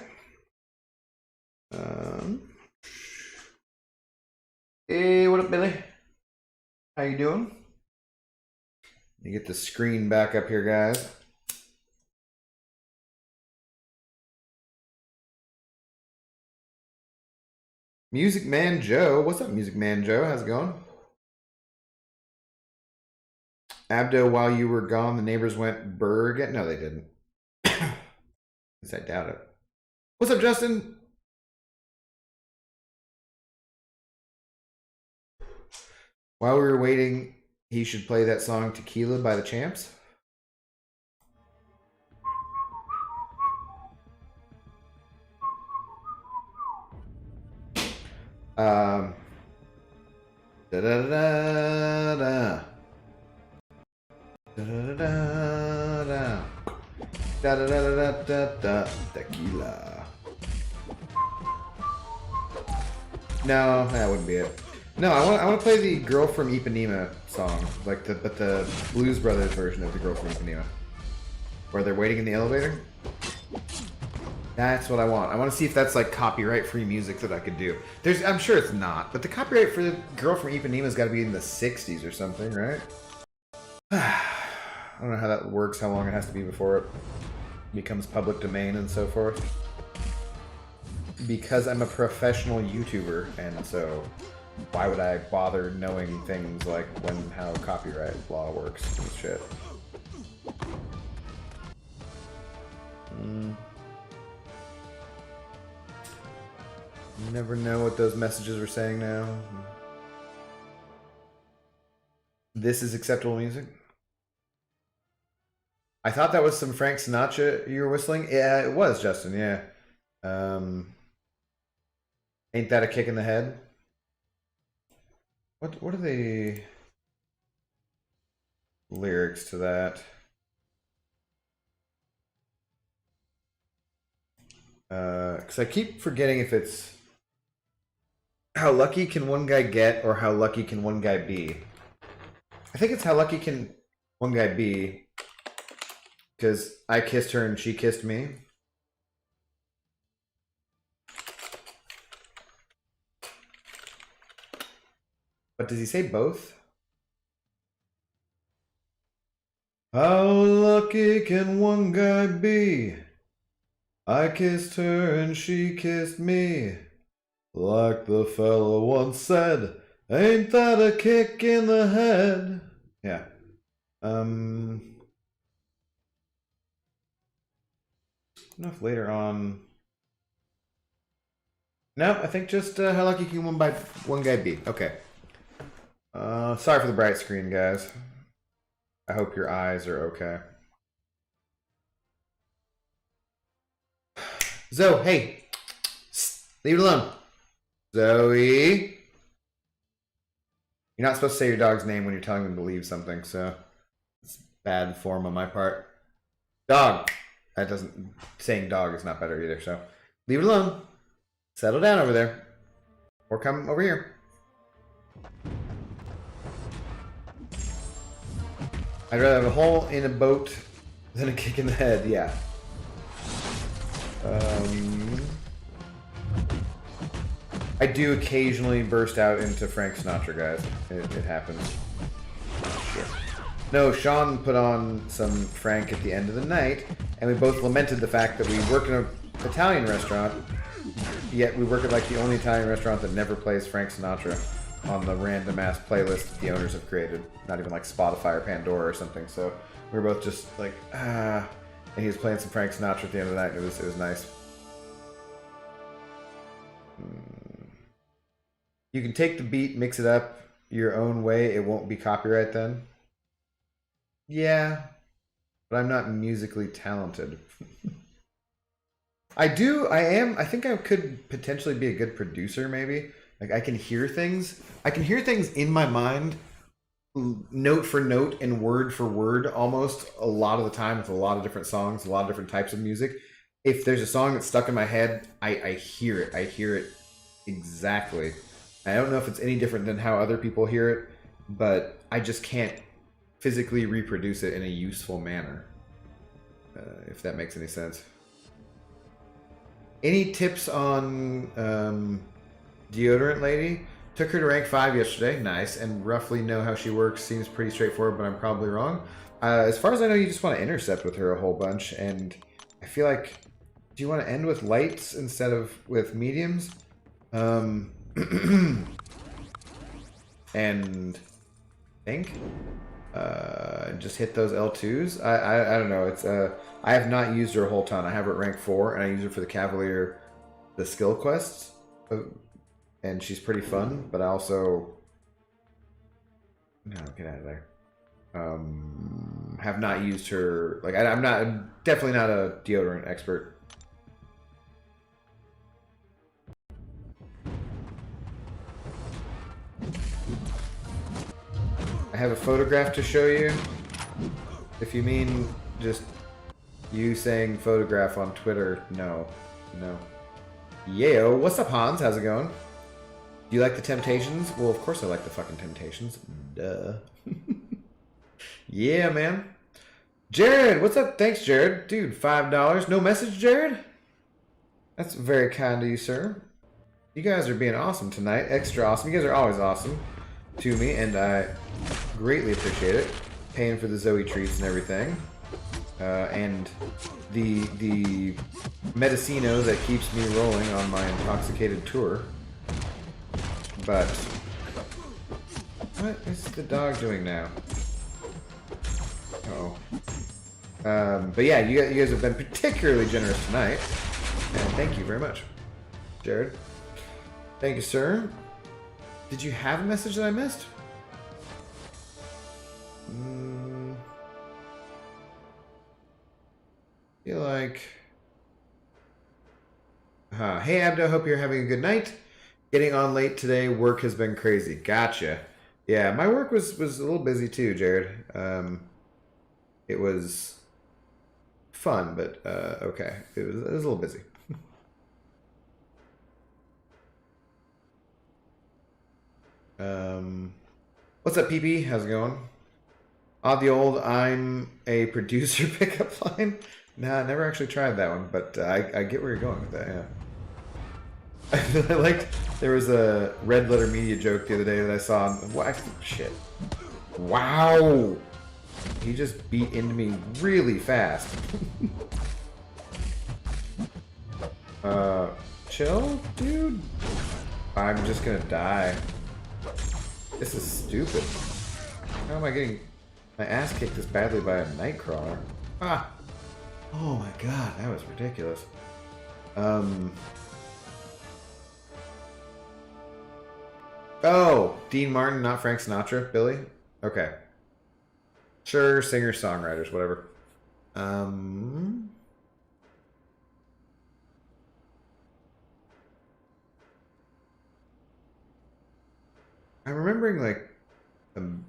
Hey, what up, Billy? How you doing? Let me get the screen back up here, guys. Music Man Joe. What's up, Music Man Joe? How's it going? Abdo, while you were gone, the neighbors went burr again? No, they didn't. At least I doubt it. What's up, Justin? While we were waiting, he should play that song Tequila by the Champs. Da da da da da. Da da da da. Da da da da da da. Tequila. No, that wouldn't be it. No, I want to play the Girl from Ipanema song, like the Blues Brothers version of the Girl from Ipanema, where they're waiting in the elevator. That's what I want. I want to see if that's like copyright-free music that I could do. I'm sure it's not, but the copyright for the Girl from Ipanema's got to be in the 60s or something, right? I don't know how that works, how long it has to be before it becomes public domain and so forth. Because I'm a professional YouTuber, and so why would I bother knowing things like how copyright law works and shit? You never know what those messages are saying now. This is acceptable music? I thought that was some Frank Sinatra you were whistling. Yeah, it was, Justin, yeah. Ain't that a kick in the head? What are the lyrics to that? Because I keep forgetting if it's how lucky can one guy get or how lucky can one guy be. I think it's how lucky can one guy be, because I kissed her and she kissed me. But does he say both? How lucky can one guy be? I kissed her and she kissed me. Like the fella once said, ain't that a kick in the head? Yeah. Enough later on. No, I think just how lucky can one guy be? Okay. Sorry for the bright screen, guys. I hope your eyes are okay. Zoe, hey. Leave it alone. Zoe. You're not supposed to say your dog's name when you're telling them to leave something, so it's bad form on my part. Dog. That doesn't... Saying dog is not better either, so leave it alone. Settle down over there. Or come over here. I'd rather have a hole in a boat than a kick in the head, yeah. I do occasionally burst out into Frank Sinatra, guys. It happens. Sure. No, Sean put on some Frank at the end of the night, and we both lamented the fact that we work in an Italian restaurant, yet we work at like the only Italian restaurant that never plays Frank Sinatra on the random ass playlist the owners have created. Not even like Spotify or Pandora or something. So we were both just like, and he was playing some Frank Sinatra at the end of the night. And it was nice. You can take the beat, mix it up your own way. It won't be copyright then. Yeah, but I'm not musically talented. I think I could potentially be a good producer, maybe. Like I can hear things. I can hear things in my mind, note for note and word for word, almost a lot of the time with a lot of different songs, a lot of different types of music. If there's a song that's stuck in my head, I hear it. I hear it exactly. I don't know if it's any different than how other people hear it, but I just can't physically reproduce it in a useful manner. If that makes any sense. Any tips on deodorant lady? Took her to rank 5 yesterday. Nice. And roughly know how she works. Seems pretty straightforward, but I'm probably wrong. As far as I know, you just want to intercept with her a whole bunch. And I feel like... Do you want to end with lights instead of with mediums? And... think? Just hit those L2s. I don't know. It's I have not used her a whole ton. I have her at rank 4, and I use her for the Cavalier, the skill quests, and she's pretty fun. But I also no, get out of there. Have not used her. Like I'm definitely not a deodorant expert. I have a photograph to show you. If you mean just you saying photograph on Twitter, no. Yayo, what's up, Hans? How's it going? Do you like the Temptations? Well, of course I like the fucking Temptations. Duh. Yeah, man. Jared, what's up? Thanks, Jared. Dude, $5. No message, Jared? That's very kind of you, sir. You guys are being awesome tonight. Extra awesome. You guys are always awesome to me, and I greatly appreciate it. Paying for the Zoe treats and everything. And the Medicino that keeps me rolling on my intoxicated tour. But what is the dog doing now? Uh-oh. But yeah, you guys have been particularly generous tonight. And thank you very much, Jared. Thank you, sir. Did you have a message that I missed? Feel like... Hey, Abdo, hope you're having a good night. Getting on late today. Work has been crazy. Gotcha. Yeah, my work was a little busy too, Jared. It was fun, but okay. It was a little busy. What's up, PP? How's it going? The old I'm a producer pickup line. Nah, I never actually tried that one, but I get where you're going with that, yeah. I liked, there was a Red Letter Media joke the other day that I saw. Shit. Wow! He just beat into me really fast. Chill, dude? I'm just gonna die. This is stupid. How am I getting my ass kicked this badly by a Nightcrawler? Ah! Oh my god, that was ridiculous. Oh, Dean Martin, not Frank Sinatra, Billy? Okay. Sure, singers, songwriters, whatever. I'm remembering like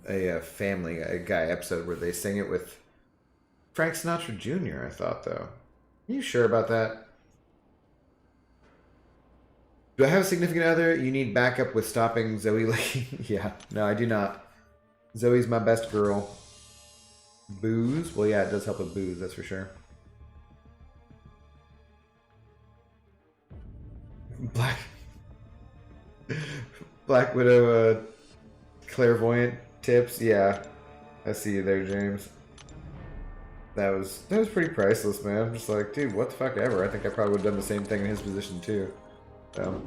a Family Guy episode where they sing it with Frank Sinatra Jr., I thought, though. Are you sure about that? Do I have a significant other? You need backup with stopping Zoe licking? Yeah, no, I do not. Zoe's my best girl. Booze? Well, yeah, it does help with booze, that's for sure. Black Widow clairvoyant tips. Yeah, I see you there, James. That was pretty priceless, man. I'm just like, dude, what the fuck ever. I think I probably would have done the same thing in his position too. Well,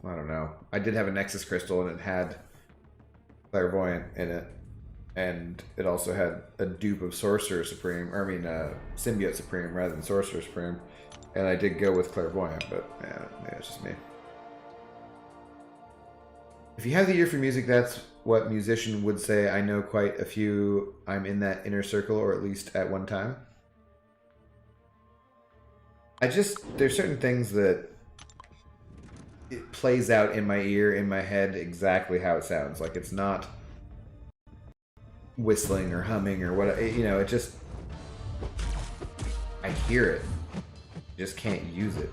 I don't know. I did have a Nexus crystal and it had clairvoyant in it, and it also had a dupe of Sorcerer Supreme, or I mean, Symbiote Supreme rather than Sorcerer Supreme, and I did go with clairvoyant, but yeah, it's just me. If you have the ear for music, that's what musician would say. I know quite a few. I'm in that inner circle, or at least at one time. There's certain things that it plays out in my ear, in my head, exactly how it sounds. Like, it's not whistling or humming or what, you know, it just, I hear it. Just can't use it.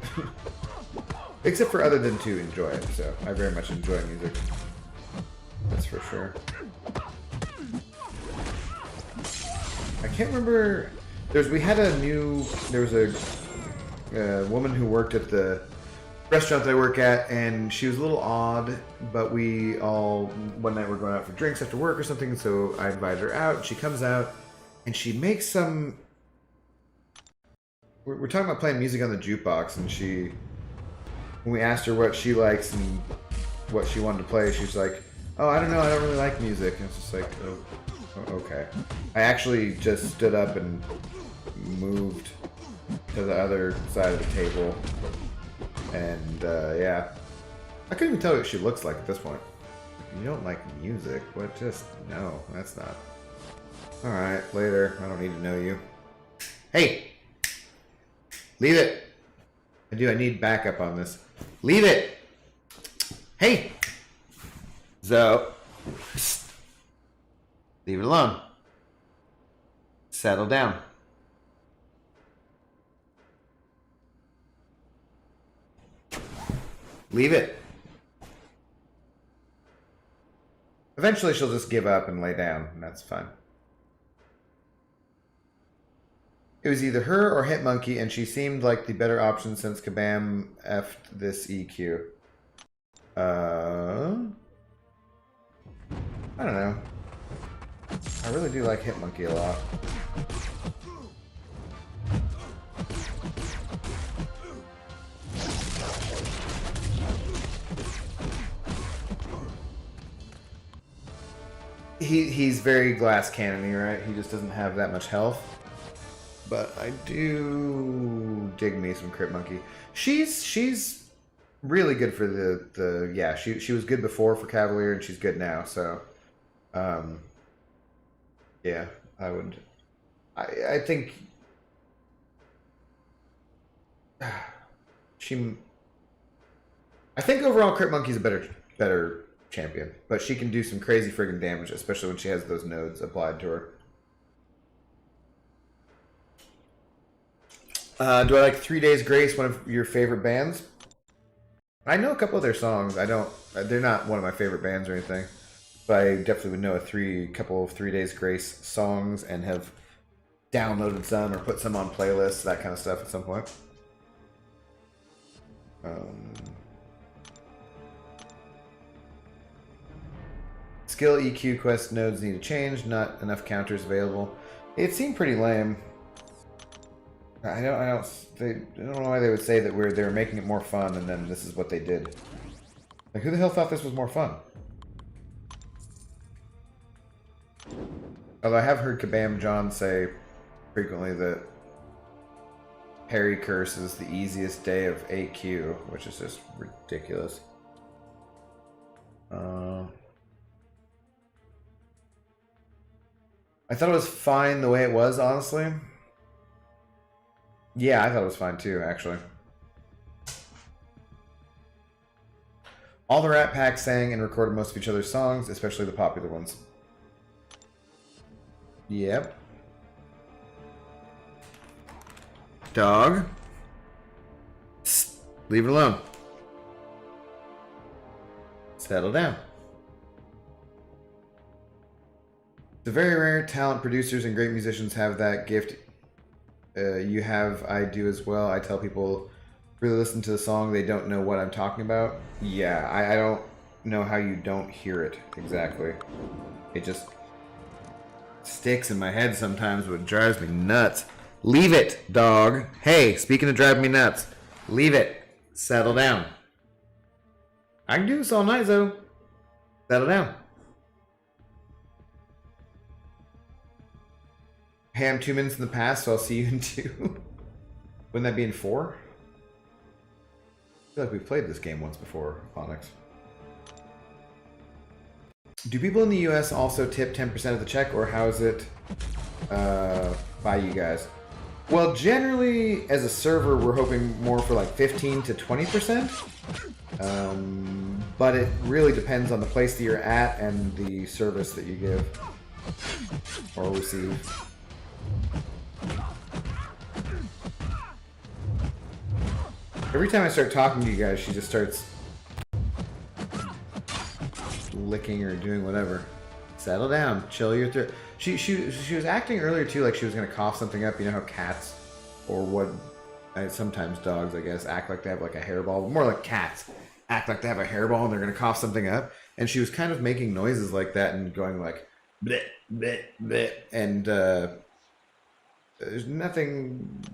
Except for other than to enjoy it, so I very much enjoy music. That's for for sure. I can't remember. There was a woman who worked at the restaurant that I work at, and she was a little odd, but we all, one night we're going out for drinks after work or something, so I invited her out. She comes out, and she makes some... We're talking about playing music on the jukebox, and when we asked her what she likes and what she wanted to play, she's like, oh, I don't know, I don't really like music. And it's just like, oh, okay. I actually just stood up and moved to the other side of the table. And, yeah. I couldn't even tell you what she looks like at this point. You don't like music? What? Just, no, that's not. Alright, later. I don't need to know you. Hey! Leave it! I need backup on this. Leave it! Hey! So, psst. Leave it alone. Settle down. Leave it. Eventually she'll just give up and lay down, and that's fine. It was either her or Hitmonkey, and she seemed like the better option since Kabam effed this EQ. I don't know. I really do like Hitmonkey a lot. He's very glass cannon-y, right? He just doesn't have that much health. But I do dig me some Cryptmonkey. She's really good for the yeah, she was good before for Cavalier, and she's good now, so yeah, I think I think overall Cryptmonkey's a better champion, but she can do some crazy friggin' damage, especially when she has those nodes applied to her. Do I like 3 Days Grace, one of your favorite bands? I know a couple of their songs. They're not one of my favorite bands or anything, but I definitely would know a couple of 3 Days Grace songs and have downloaded some or put some on playlists, that kind of stuff at some point. Skill EQ quest nodes need to change. Not enough counters available. It seemed pretty lame. I don't know why they would say that they were making it more fun, and then this is what they did. Like, who the hell thought this was more fun? Although I have heard Kabam John say frequently that Parry Curse is the easiest day of AQ, which is just ridiculous. I thought it was fine the way it was, honestly. Yeah, I thought it was fine too, actually. All the Rat Pack sang and recorded most of each other's songs, especially the popular ones. Yep. Dog. Psst. Leave it alone. Settle down. The very rare talent producers and great musicians have that gift. You have, I do as well. I tell people, really listen to the song, they don't know what I'm talking about. Yeah, I don't know how you don't hear it exactly. It just sticks in my head sometimes, but it drives me nuts. Leave it, dog. Hey, speaking of driving me nuts, leave it. Settle down. I can do this all night, though. Settle down. Hey, I'm 2 minutes in the past, so I'll see you in 2. Wouldn't that be in 4? I feel like we've played this game once before, Onyx. Do people in the US also tip 10% of the check, or how is it by you guys? Well, generally, as a server, we're hoping more for like 15 to 20%. But it really depends on the place that you're at and the service that you give or receive. Every time I start talking to you guys, she just starts licking or doing whatever. Settle down, chill your throat. She was acting earlier too like she was gonna cough something up. You know how cats, or what, sometimes dogs, I guess, act like they have like a hairball. But more like cats act like they have a hairball and they're gonna cough something up. And she was kind of making noises like that and going like bleh, bleh, bleh. And there's nothing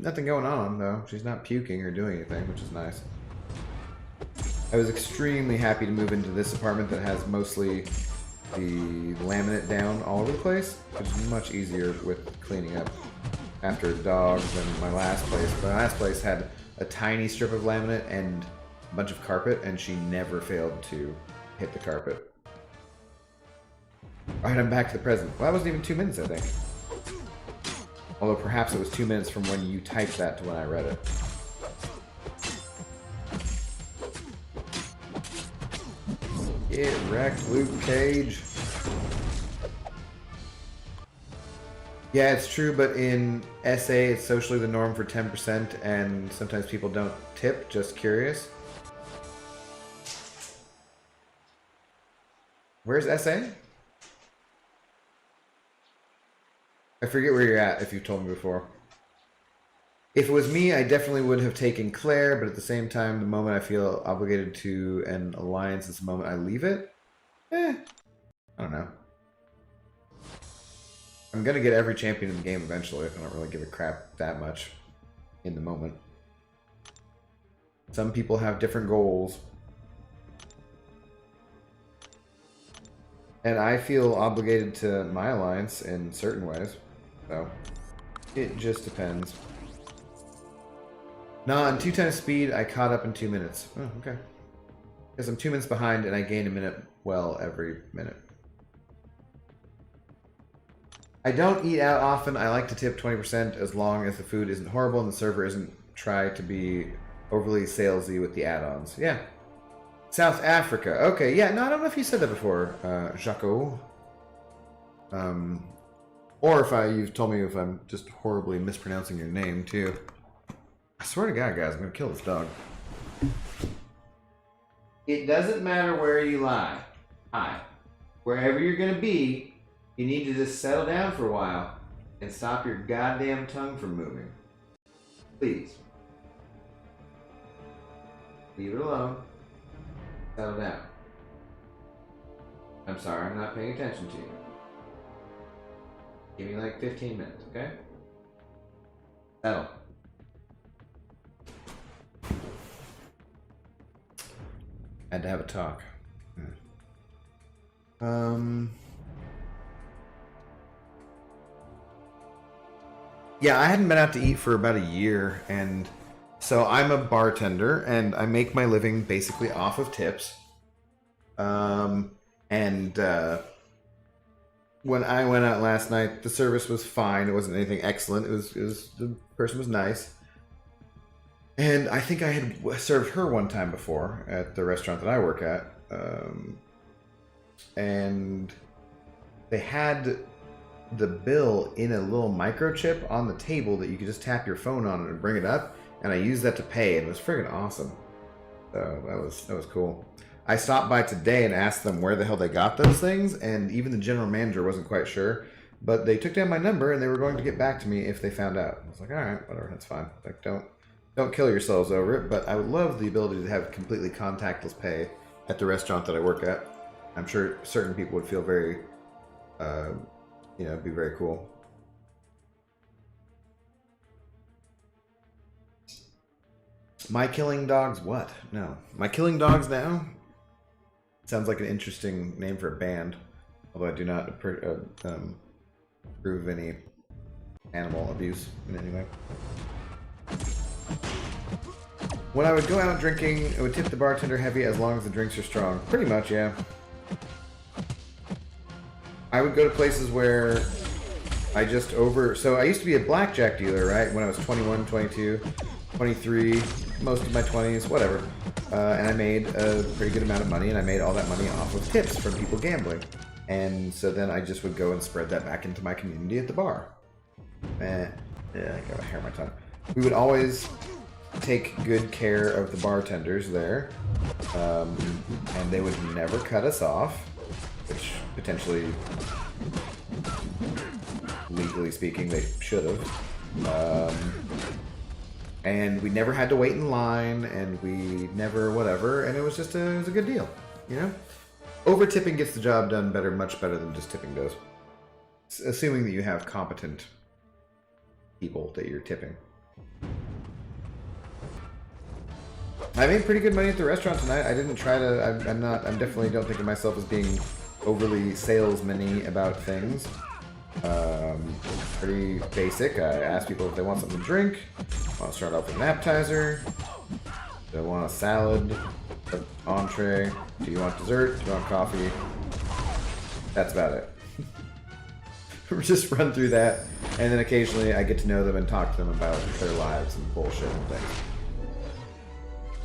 going on though. She's not puking or doing anything, which is nice. I was extremely happy to move into this apartment that has mostly the laminate down all over the place, which is much easier with cleaning up after dogs than my last place. My last place had a tiny strip of laminate and a bunch of carpet, and she never failed to hit the carpet. Alright, I'm back to the present. Well, that wasn't even 2 minutes, I think. Although perhaps it was 2 minutes from when you typed that to when I read it. Get wrecked, Luke Cage. Yeah, it's true, but in SA, it's socially the norm for 10%, and sometimes people don't tip, just curious. Where's SA? I forget where you're at, if you've told me before. If it was me, I definitely would have taken Claire, but at the same time, the moment I feel obligated to an alliance is the moment I leave it. I don't know. I'm gonna get every champion in the game eventually. I don't really give a crap that much in the moment. Some people have different goals. And I feel obligated to my alliance in certain ways. So, it just depends. Nah, on 2 times speed, I caught up in 2 minutes. Oh, okay. Because I'm 2 minutes behind and I gain a minute well every minute. I don't eat out often. I like to tip 20% as long as the food isn't horrible and the server isn't try to be overly salesy with the add-ons. Yeah. South Africa. Okay, yeah, no, I don't know if you said that before, Jaco. Or if you've told me if I'm just horribly mispronouncing your name, too. I swear to God, guys, I'm going to kill this dog. It doesn't matter where you lie. Hi. Wherever you're going to be, you need to just settle down for a while and stop your goddamn tongue from moving. Please. Leave it alone. Settle down. I'm sorry, I'm not paying attention to you. Give me like 15 minutes, okay? Settle. Had to have a talk. Yeah, I hadn't been out to eat for about a year, and so I'm a bartender, and I make my living basically off of tips. When I went out last night, the service was fine. It wasn't anything excellent. It was the person was nice. And I think I had served her one time before at the restaurant that I work at. And they had the bill in a little microchip on the table that you could just tap your phone on and bring it up. And I used that to pay, and it was friggin' awesome. So that was cool. I stopped by today and asked them where the hell they got those things, and even the general manager wasn't quite sure. But they took down my number, and they were going to get back to me if they found out. I was like, all right, whatever, that's fine. Like, don't kill yourselves over it. But I would love the ability to have completely contactless pay at the restaurant that I work at. I'm sure certain people would feel very, it'd be very cool. My Killing Dogs what? No. My Killing Dogs Now? Sounds like an interesting name for a band. Although I do not approve of any animal abuse in any way. When I would go out drinking, I would tip the bartender heavy as long as the drinks are strong. Pretty much, yeah. I would go to places where so I used to be a blackjack dealer, right? When I was 21, 22, 23, most of my 20s, whatever. And I made a pretty good amount of money, and I made all that money off of tips from people gambling. And so then I just would go and spread that back into my community at the bar. Yeah, I got a hair on my tongue. We would always take good care of the bartenders there, and they would never cut us off, which potentially, legally speaking, they should have. And we never had to wait in line, and we never whatever, and it was just it was a good deal, you know? Over tipping gets the job done better, much better than just tipping does. Assuming that you have competent people that you're tipping. I made pretty good money at the restaurant tonight. I didn't try to. I'm definitely don't think of myself as being overly salesman-y about things. Pretty basic. I ask people if they want something to drink. Want to start off with an appetizer. Do they want a salad? An entree? Do you want dessert? Do you want coffee? That's about it. Just run through that, and then occasionally I get to know them and talk to them about their lives and bullshit and things.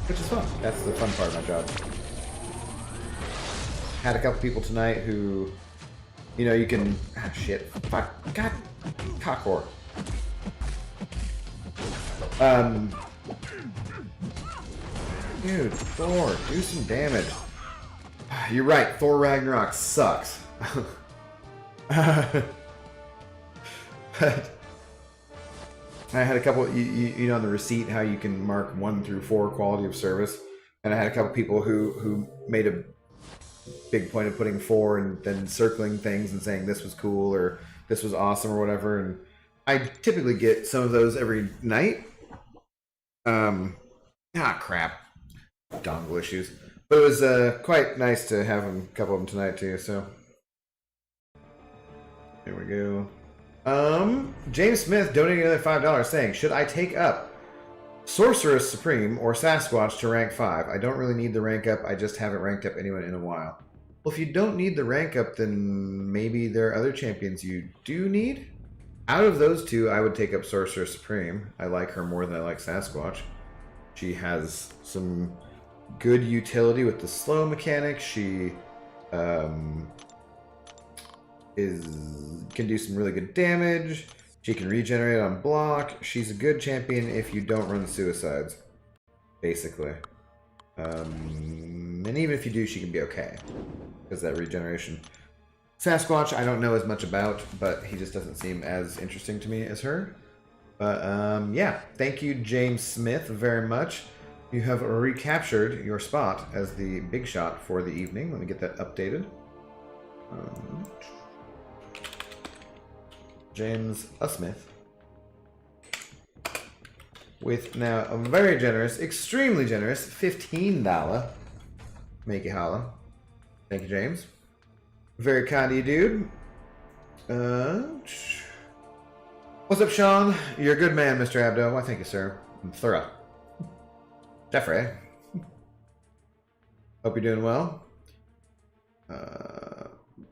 Which is fun. That's the fun part of my job. Had a couple people tonight who, you know, you can... Ah, shit. Fuck. God. Cockhore. Dude, Thor, do some damage. You're right, Thor Ragnarok sucks. But I had a couple, you know, on the receipt how you can mark 1 through 4 quality of service, and I had a couple people who made a big point of putting 4 and then circling things and saying this was cool or this was awesome or whatever, and I typically get some of those every night. Crap, dongle issues, but it was quite nice to have a couple of them tonight too. So here we go. James Smith donating another $5 saying, should I take up Sorceress Supreme or Sasquatch to rank 5? I don't really need the rank up, I just haven't ranked up anyone in a while. Well, if you don't need the rank up, then maybe there are other champions you do need? Out of those two, I would take up Sorceress Supreme. I like her more than I like Sasquatch. She has some good utility with the slow mechanic. She, can do some really good damage. She can regenerate on block. She's a good champion if you don't run suicides, basically. And even if you do, she can be okay because that regeneration. Sasquatch, I don't know as much about, but he just doesn't seem as interesting to me as her. But yeah, thank you, James Smith, very much. You have recaptured your spot as the big shot for the evening. Let me get that updated. James Smith, with now a very generous, extremely generous $15 make it holla. Thank you, James. Very kind of you, dude. What's up, Sean? You're a good man, Mr. Abdo. Why, thank you, sir. I'm thorough. Jeffrey. Hope you're doing well.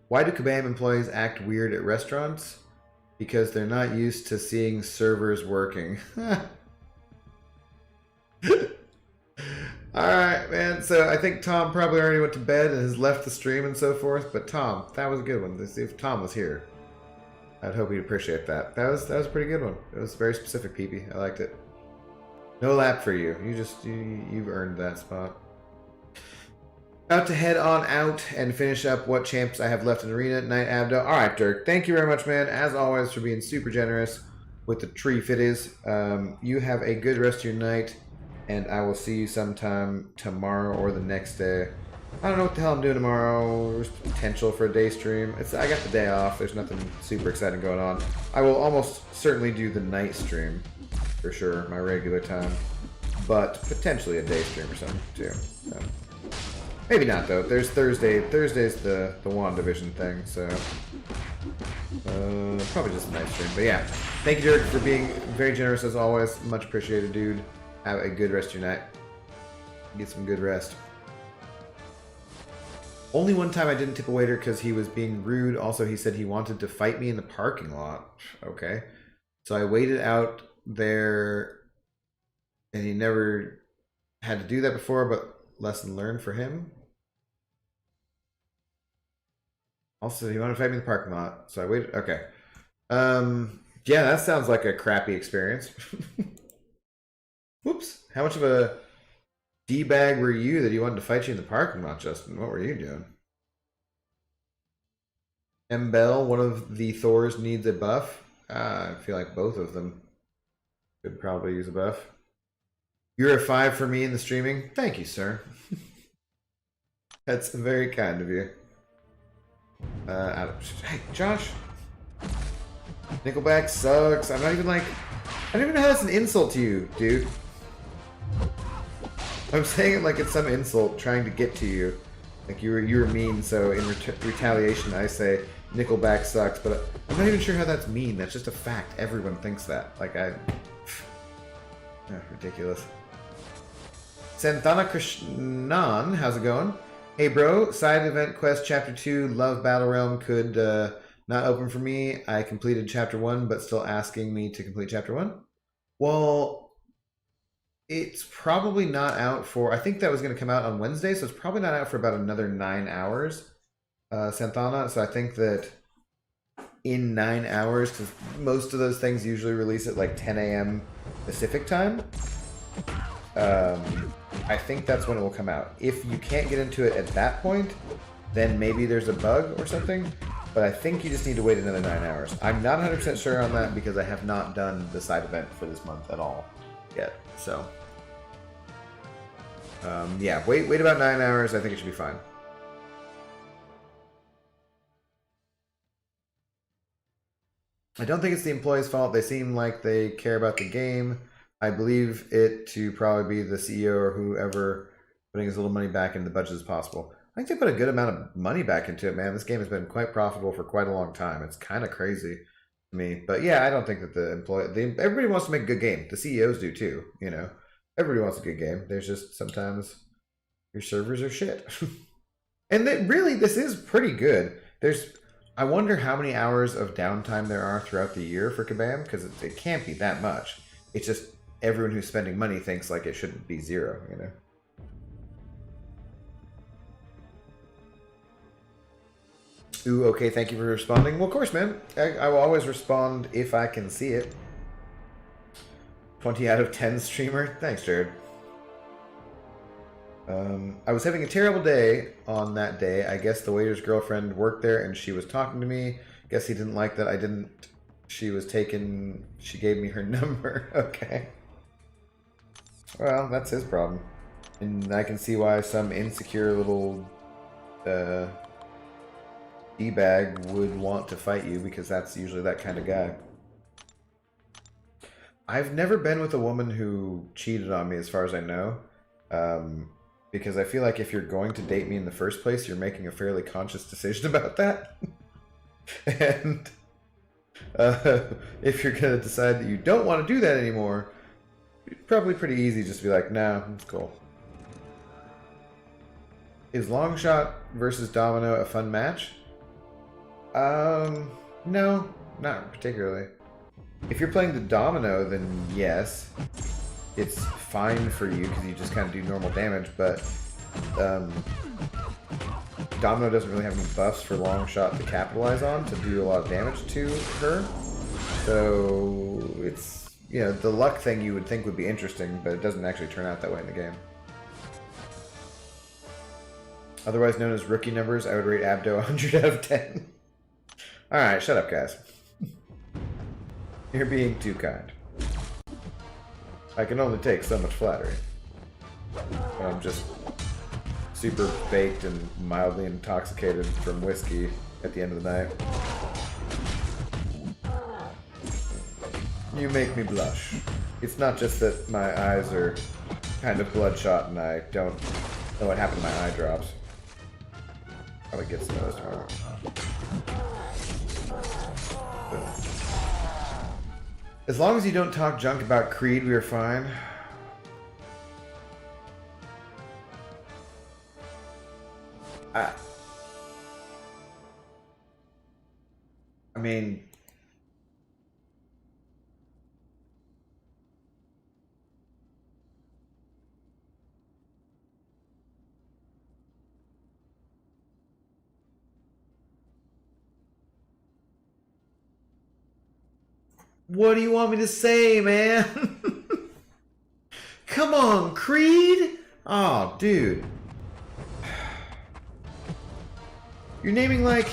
Why do Kabam employees act weird at restaurants? Because they're not used to seeing servers working. Alright, man. So I think Tom probably already went to bed and has left the stream and so forth. But Tom, that was a good one. Let's see if Tom was here. I'd hope he'd appreciate that. That was a pretty good one. It was very specific, PP. I liked it. No lap for you. You've earned that spot. About to head on out and finish up what champs I have left in Arena. Night Abdo. Alright, Dirk. Thank you very much, man. As always, for being super generous with the tree fitties. You have a good rest of your night, and I will see you sometime tomorrow or the next day. I don't know what the hell I'm doing tomorrow. There's potential for a day stream. I got the day off. There's nothing super exciting going on. I will almost certainly do the night stream, for sure, my regular time. But potentially a day stream or something, too. So. Maybe not, though. There's Thursday. Thursday's the WandaVision thing, so... probably just a nice stream. But yeah, thank you, Dirk, for being very generous as always. Much appreciated, dude. Have a good rest of your night. Get some good rest. Only one time I didn't tip a waiter because he was being rude. Also, he said he wanted to fight me in the parking lot. Okay. So I waited out there, and he never had to do that before, but lesson learned for him. Also, he wanted to fight me in the parking lot, so I waited. Okay. Yeah, that sounds like a crappy experience. Whoops. How much of a D-bag were you that he wanted to fight you in the parking lot, Justin? What were you doing? Bell, one of the Thors needs a buff. I feel like both of them could probably use a buff. You're a 5 for me in the streaming. Thank you, sir. That's very kind of you. Hey, Josh. Nickelback sucks. I'm not even like... I don't even know how that's an insult to you, dude. I'm saying it like it's some insult trying to get to you. Like you were mean, so in retaliation I say Nickelback sucks, but I'm not even sure how that's mean. That's just a fact. Everyone thinks that. Like ridiculous. Santana Krishnan, how's it going? Hey bro, side event quest chapter 2, Love Battle Realm could not open for me. I completed chapter 1, but still asking me to complete chapter 1. Well, it's probably not out for, I think that was going to come out on Wednesday, so it's probably not out for about another 9 hours, Santana. So I think that in 9 hours, because most of those things usually release at like 10 a.m. Pacific time, I think that's when it will come out. If you can't get into it at that point, then maybe there's a bug or something. But I think you just need to wait another 9 hours. I'm not 100% sure on that because I have not done the side event for this month at all yet. So, yeah, wait about 9 hours. I think it should be fine. I don't think it's the employee's fault. They seem like they care about the game. I believe it to probably be the CEO or whoever putting as little money back into the budget as possible. I think they put a good amount of money back into it, man. This game has been quite profitable for quite a long time. It's kind of crazy to me. But yeah, I don't think that everybody wants to make a good game. The CEOs do too, you know. Everybody wants a good game. There's just sometimes your servers are shit. And really, this is pretty good. I wonder how many hours of downtime there are throughout the year for Kabam, because it can't be that much. It's just everyone who's spending money thinks like it shouldn't be 0, you know. Ooh, okay, thank you for responding. Well, of course, man. I will always respond if I can see it. 20 out of 10 streamer. Thanks, Jared. I was having a terrible day on that day. I guess the waiter's girlfriend worked there and she was talking to me. Guess he didn't like that I didn't. She gave me her number. Okay. Well, that's his problem. And I can see why some insecure little D-bag would want to fight you, because that's usually that kind of guy. I've never been with a woman who cheated on me as far as I know. Because I feel like if you're going to date me in the first place, you're making a fairly conscious decision about that. And if you're going to decide that you don't want to do that anymore, it's probably pretty easy just to be like, nah, it's cool. Is Longshot versus Domino a fun match? No, not particularly. If you're playing the Domino, then yes. It's fine for you because you just kind of do normal damage, but Domino doesn't really have any buffs for Longshot to capitalize on to do a lot of damage to her. So it's, you know, the luck thing you would think would be interesting, but it doesn't actually turn out that way in the game. Otherwise known as rookie numbers, I would rate Abdo 100 out of 10. Alright, shut up, guys. You're being too kind. I can only take so much flattery. I'm just super baked and mildly intoxicated from whiskey at the end of the night. You make me blush. It's not just that my eyes are kind of bloodshot and I don't know what happened to my eye drops. Probably get some of those tomorrow. As long as you don't talk junk about Creed, we are fine. I mean, what do you want me to say, man? come on, Creed! Oh, dude. You're naming like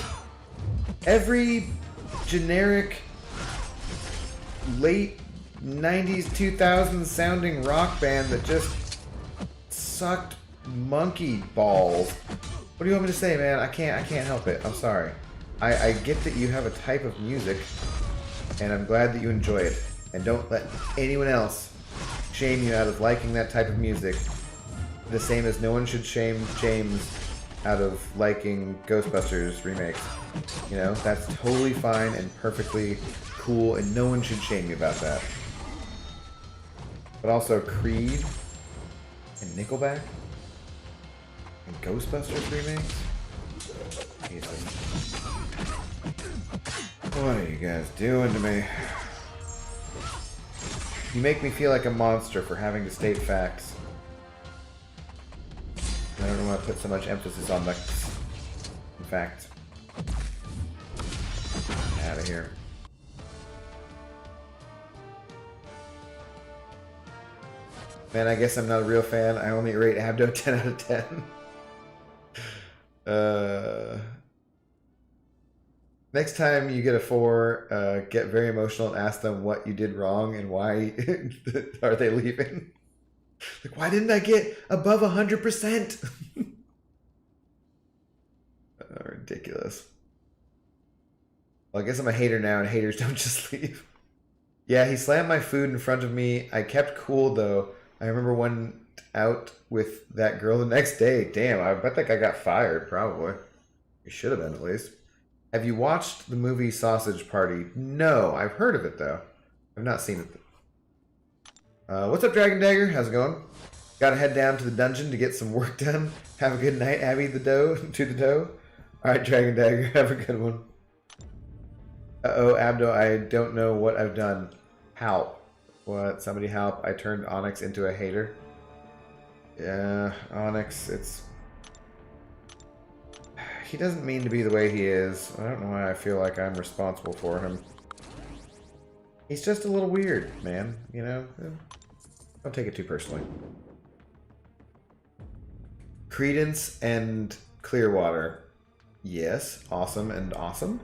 every generic late 90s, 2000s sounding rock band that just sucked monkey balls. What do you want me to say, man? I can't help it. I'm sorry. I get that you have a type of music, and I'm glad that you enjoy it. And don't let anyone else shame you out of liking that type of music. The same as no one should shame James out of liking Ghostbusters remakes. You know, that's totally fine and perfectly cool, and no one should shame you about that. But also Creed and Nickelback and Ghostbusters remakes? Jesus. What are you guys doing to me? You make me feel like a monster for having to state facts. I don't want to put so much emphasis on the fact. Out of here. Man, I guess I'm not a real fan. I only rate Abdo 10 out of 10. Next time you get a 4, get very emotional and ask them what you did wrong and why are they leaving. Like, why didn't I get above 100%? Ridiculous. Well, I guess I'm a hater now, and haters don't just leave. Yeah, he slammed my food in front of me. I kept cool, though. I remember one out with that girl the next day. Damn, I bet that guy got fired, probably. He should have been, at least. Have you watched the movie Sausage Party? No, I've heard of it, though. I've not seen it. What's up, Dragon Dagger? How's it going? Gotta head down to the dungeon to get some work done. Have a good night, Abby the dough. To the dough. Alright, Dragon Dagger. Have a good one. Uh-oh, Abdo, I don't know what I've done. Help. What? Somebody help. I turned Onyx into a hater. Yeah, Onyx, it's... He doesn't mean to be the way he is. I don't know why I feel like I'm responsible for him. He's just a little weird, man. You know? Don't take it too personally. Credence and Clearwater. Yes, awesome and awesome.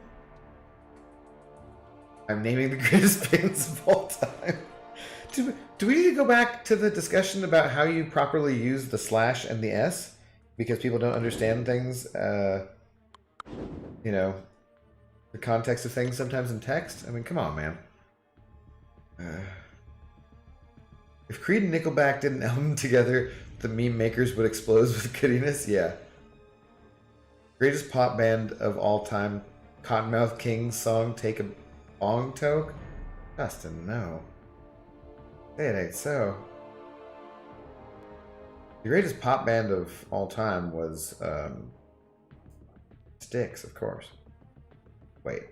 I'm naming the greatest bands of all time. Do we need to go back to the discussion about how you properly use the slash and the S? Because people don't understand things, you know, the context of things sometimes in text? I mean, come on, man. If Creed and Nickelback did an album together, the meme makers would explode with goodiness? Yeah. Greatest pop band of all time, Cottonmouth King's song, Take a Bong Toke? Justin, no. It ain't so. The greatest pop band of all time was Styx, of course. Wait.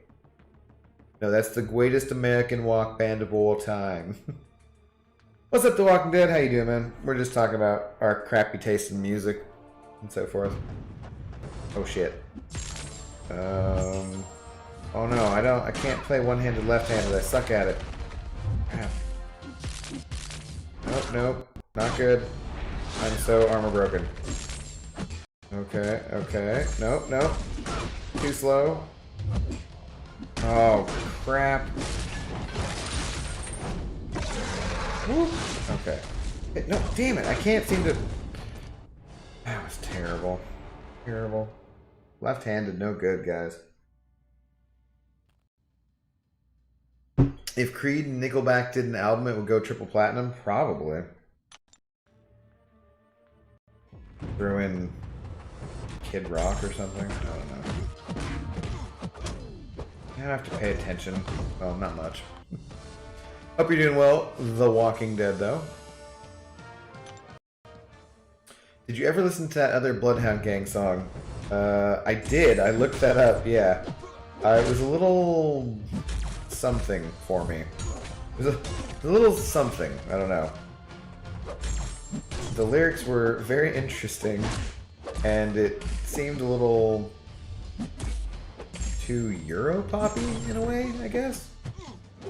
No, that's the greatest American rock band of all time. What's up, The Walking Dead? How you doing, man? We're just talking about our crappy taste in music and so forth. Oh shit. Oh no, I can't play one-handed, left-handed. I suck at it. Crap. Nope, nope. Not good. I'm so armor broken. Okay, okay. Nope, nope. Too slow. Oh, crap. Woo. Okay. No, damn it. I can't seem to... That was terrible. Terrible. Left-handed, no good, guys. If Creed and Nickelback did an album, it would go triple platinum? Probably. Throw in Kid Rock or something? I don't know. I have to pay attention. Well, not much. Hope you're doing well, The Walking Dead, though. Did you ever listen to that other Bloodhound Gang song? I did. I looked that up, yeah. It was a little... something for me. It was a little something. I don't know. The lyrics were very interesting, and it seemed a little too Euro-poppy in a way, I guess.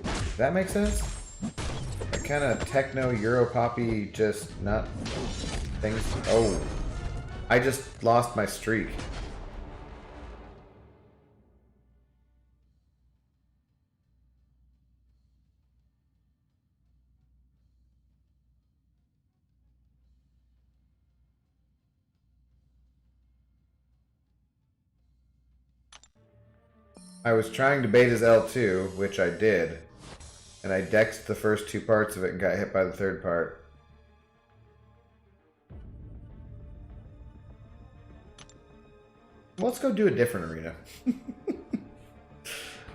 Does that make sense? kind of techno Euro poppy, just not things. Oh, I just lost my streak. I was trying to bait his L2, which I did. And I dexed the first two parts of it and got hit by the third part. Let's go do a different arena.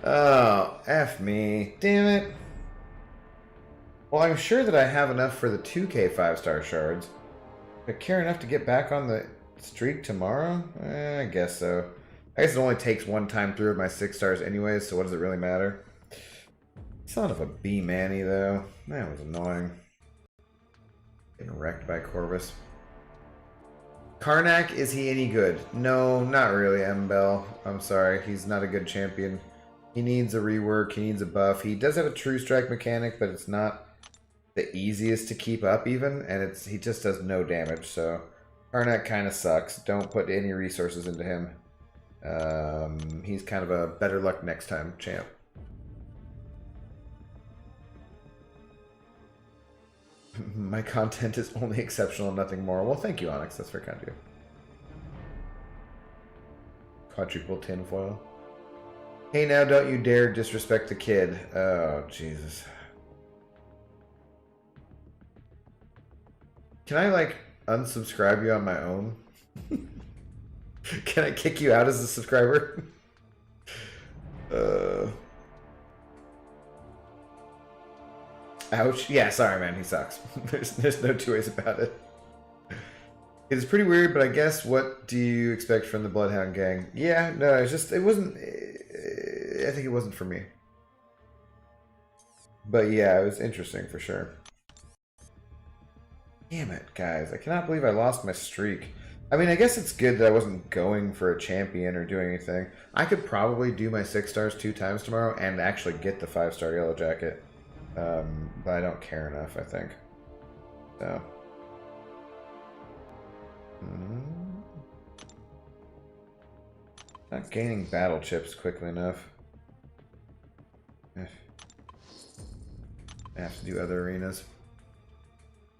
Oh, F me. Damn it. Well, I'm sure that I have enough for the 2K 5-star shards. I care enough to get back on the streak tomorrow? I guess so. I guess it only takes one time through of my 6 stars anyways, so what does it really matter? Son of a B-Manny, though. That was annoying. Getting wrecked by Corvus. Karnak, is he any good? No, not really, M-Bell. I'm sorry, he's not a good champion. He needs a rework, he needs a buff. He does have a true strike mechanic, but it's not the easiest to keep up even, and he just does no damage, so Karnak kind of sucks. Don't put any resources into him. He's kind of a better luck next time champ. My content is only exceptional, nothing more. Well, thank you, Onyx. That's very kind of you. Quadruple tinfoil. Hey, now don't you dare disrespect the kid. Oh, Jesus. Can I, like, unsubscribe you on my own? Can I kick you out as a subscriber? Ouch. Yeah, sorry, man. He sucks. There's no two ways about it. It is pretty weird, but I guess what do you expect from the Bloodhound Gang? Yeah, no, it wasn't, I think it wasn't for me. But yeah, it was interesting for sure. Damn it, guys. I cannot believe I lost my streak. I mean, I guess it's good that I wasn't going for a champion or doing anything. I could probably do my 6 stars 2 times tomorrow and actually get the 5-star yellow jacket. But I don't care enough, I think. So. Not gaining battle chips quickly enough. I have to do other arenas.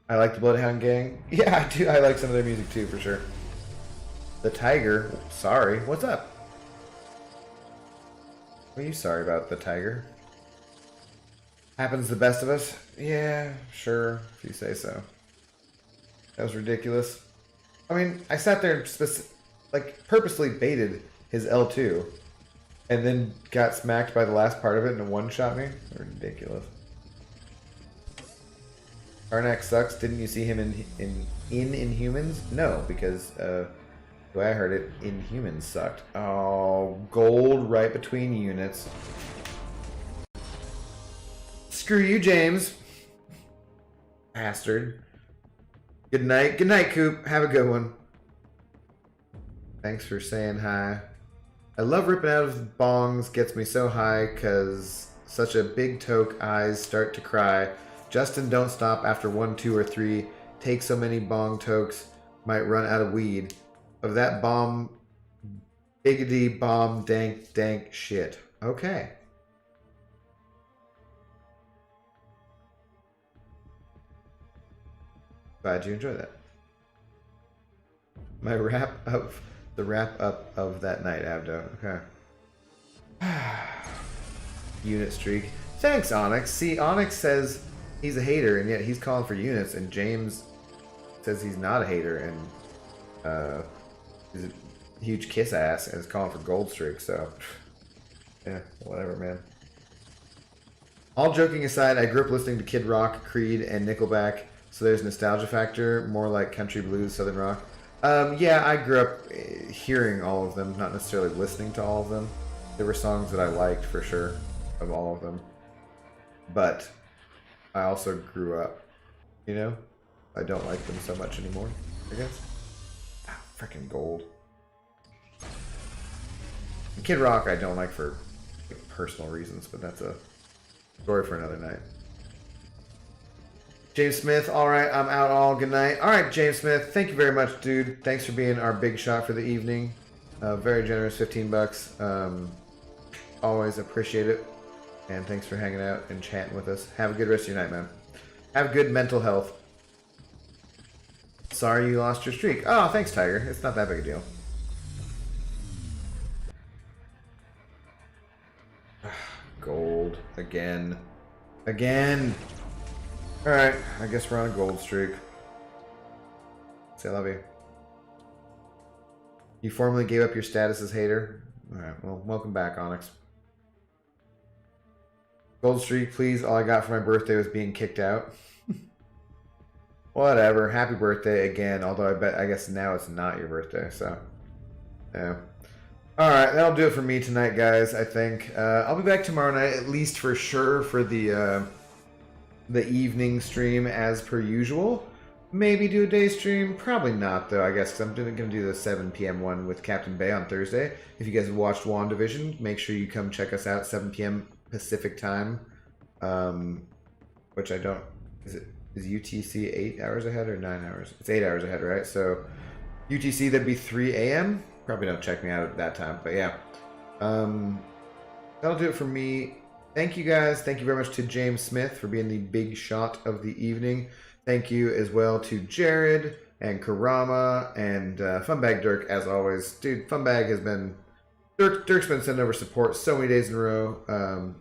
I like the Bloodhound Gang. Yeah, I do. I like some of their music too, for sure. The Tiger. Sorry. What's up? What are you sorry about, the Tiger? Happens to the best of us? Yeah, sure, if you say so. That was ridiculous. I mean, I sat there and purposely baited his L2 and then got smacked by the last part of it and it one-shot me. Ridiculous. Karnak sucks. Didn't you see him in Inhumans? No, because the way I heard it, Inhumans sucked. Oh, gold right between units. Screw you, James. Bastard. Good night. Good night, Coop. Have a good one. Thanks for saying hi. I love ripping out of bongs. Gets me so high because such a big toke eyes start to cry. Justin, don't stop after 1, 2, or 3. Take so many bong tokes. Might run out of weed. Of that bomb. Biggity bomb dank dank shit. Okay. Glad you enjoyed that. My the wrap up of that night, Abdo. Okay. Unit streak. Thanks, Onyx. See, Onyx says he's a hater, and yet he's calling for units, and James says he's not a hater, and he's a huge kiss ass, and is calling for gold streak, so yeah, whatever, man. All joking aside, I grew up listening to Kid Rock, Creed, and Nickelback. So there's nostalgia factor, more like country blues, southern rock. Yeah, I grew up hearing all of them, not necessarily listening to all of them. There were songs that I liked for sure, of all of them. But I also grew up, you know? I don't like them so much anymore, I guess. Ah, freaking gold. And Kid Rock I don't like for personal reasons, but that's a story for another night. James Smith, all right, I'm out all. Good night. All right, James Smith, thank you very much, dude. Thanks for being our big shot for the evening. Very generous, 15 bucks. Always appreciate it. And thanks for hanging out and chatting with us. Have a good rest of your night, man. Have good mental health. Sorry you lost your streak. Oh, thanks, Tiger. It's not that big a deal. Gold. Again. Again! Alright, I guess we're on a gold streak. Say I love you. You formally gave up your status as hater? Alright, well, welcome back, Onyx. Gold streak, please. All I got for my birthday was being kicked out. Whatever. Happy birthday again, although I guess now it's not your birthday, so... Yeah. Alright, that'll do it for me tonight, guys, I think. I'll be back tomorrow night, at least for sure, for the evening stream as per usual. Maybe do a day stream. Probably not, though, I guess, because I'm going to do the 7 p.m. one with Captain Bay on Thursday. If you guys have watched WandaVision, make sure you come check us out, 7 p.m. Pacific time. Which I don't... Is UTC 8 hours ahead or 9 hours? It's 8 hours ahead, right? So UTC, that'd be 3 a.m.? Probably don't check me out at that time, but yeah. That'll do it for me. Thank you guys. Thank you very much to James Smith for being the big shot of the evening. Thank you as well to Jared and Karama and Funbag Dirk, as always. Dude, Funbag has been... Dirk's been sending over support so many days in a row,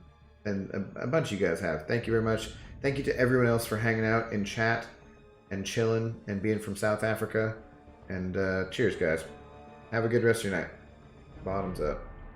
and a bunch of you guys have. Thank you very much. Thank you to everyone else for hanging out in chat and chilling and being from South Africa. And cheers, guys. Have a good rest of your night. Bottoms up.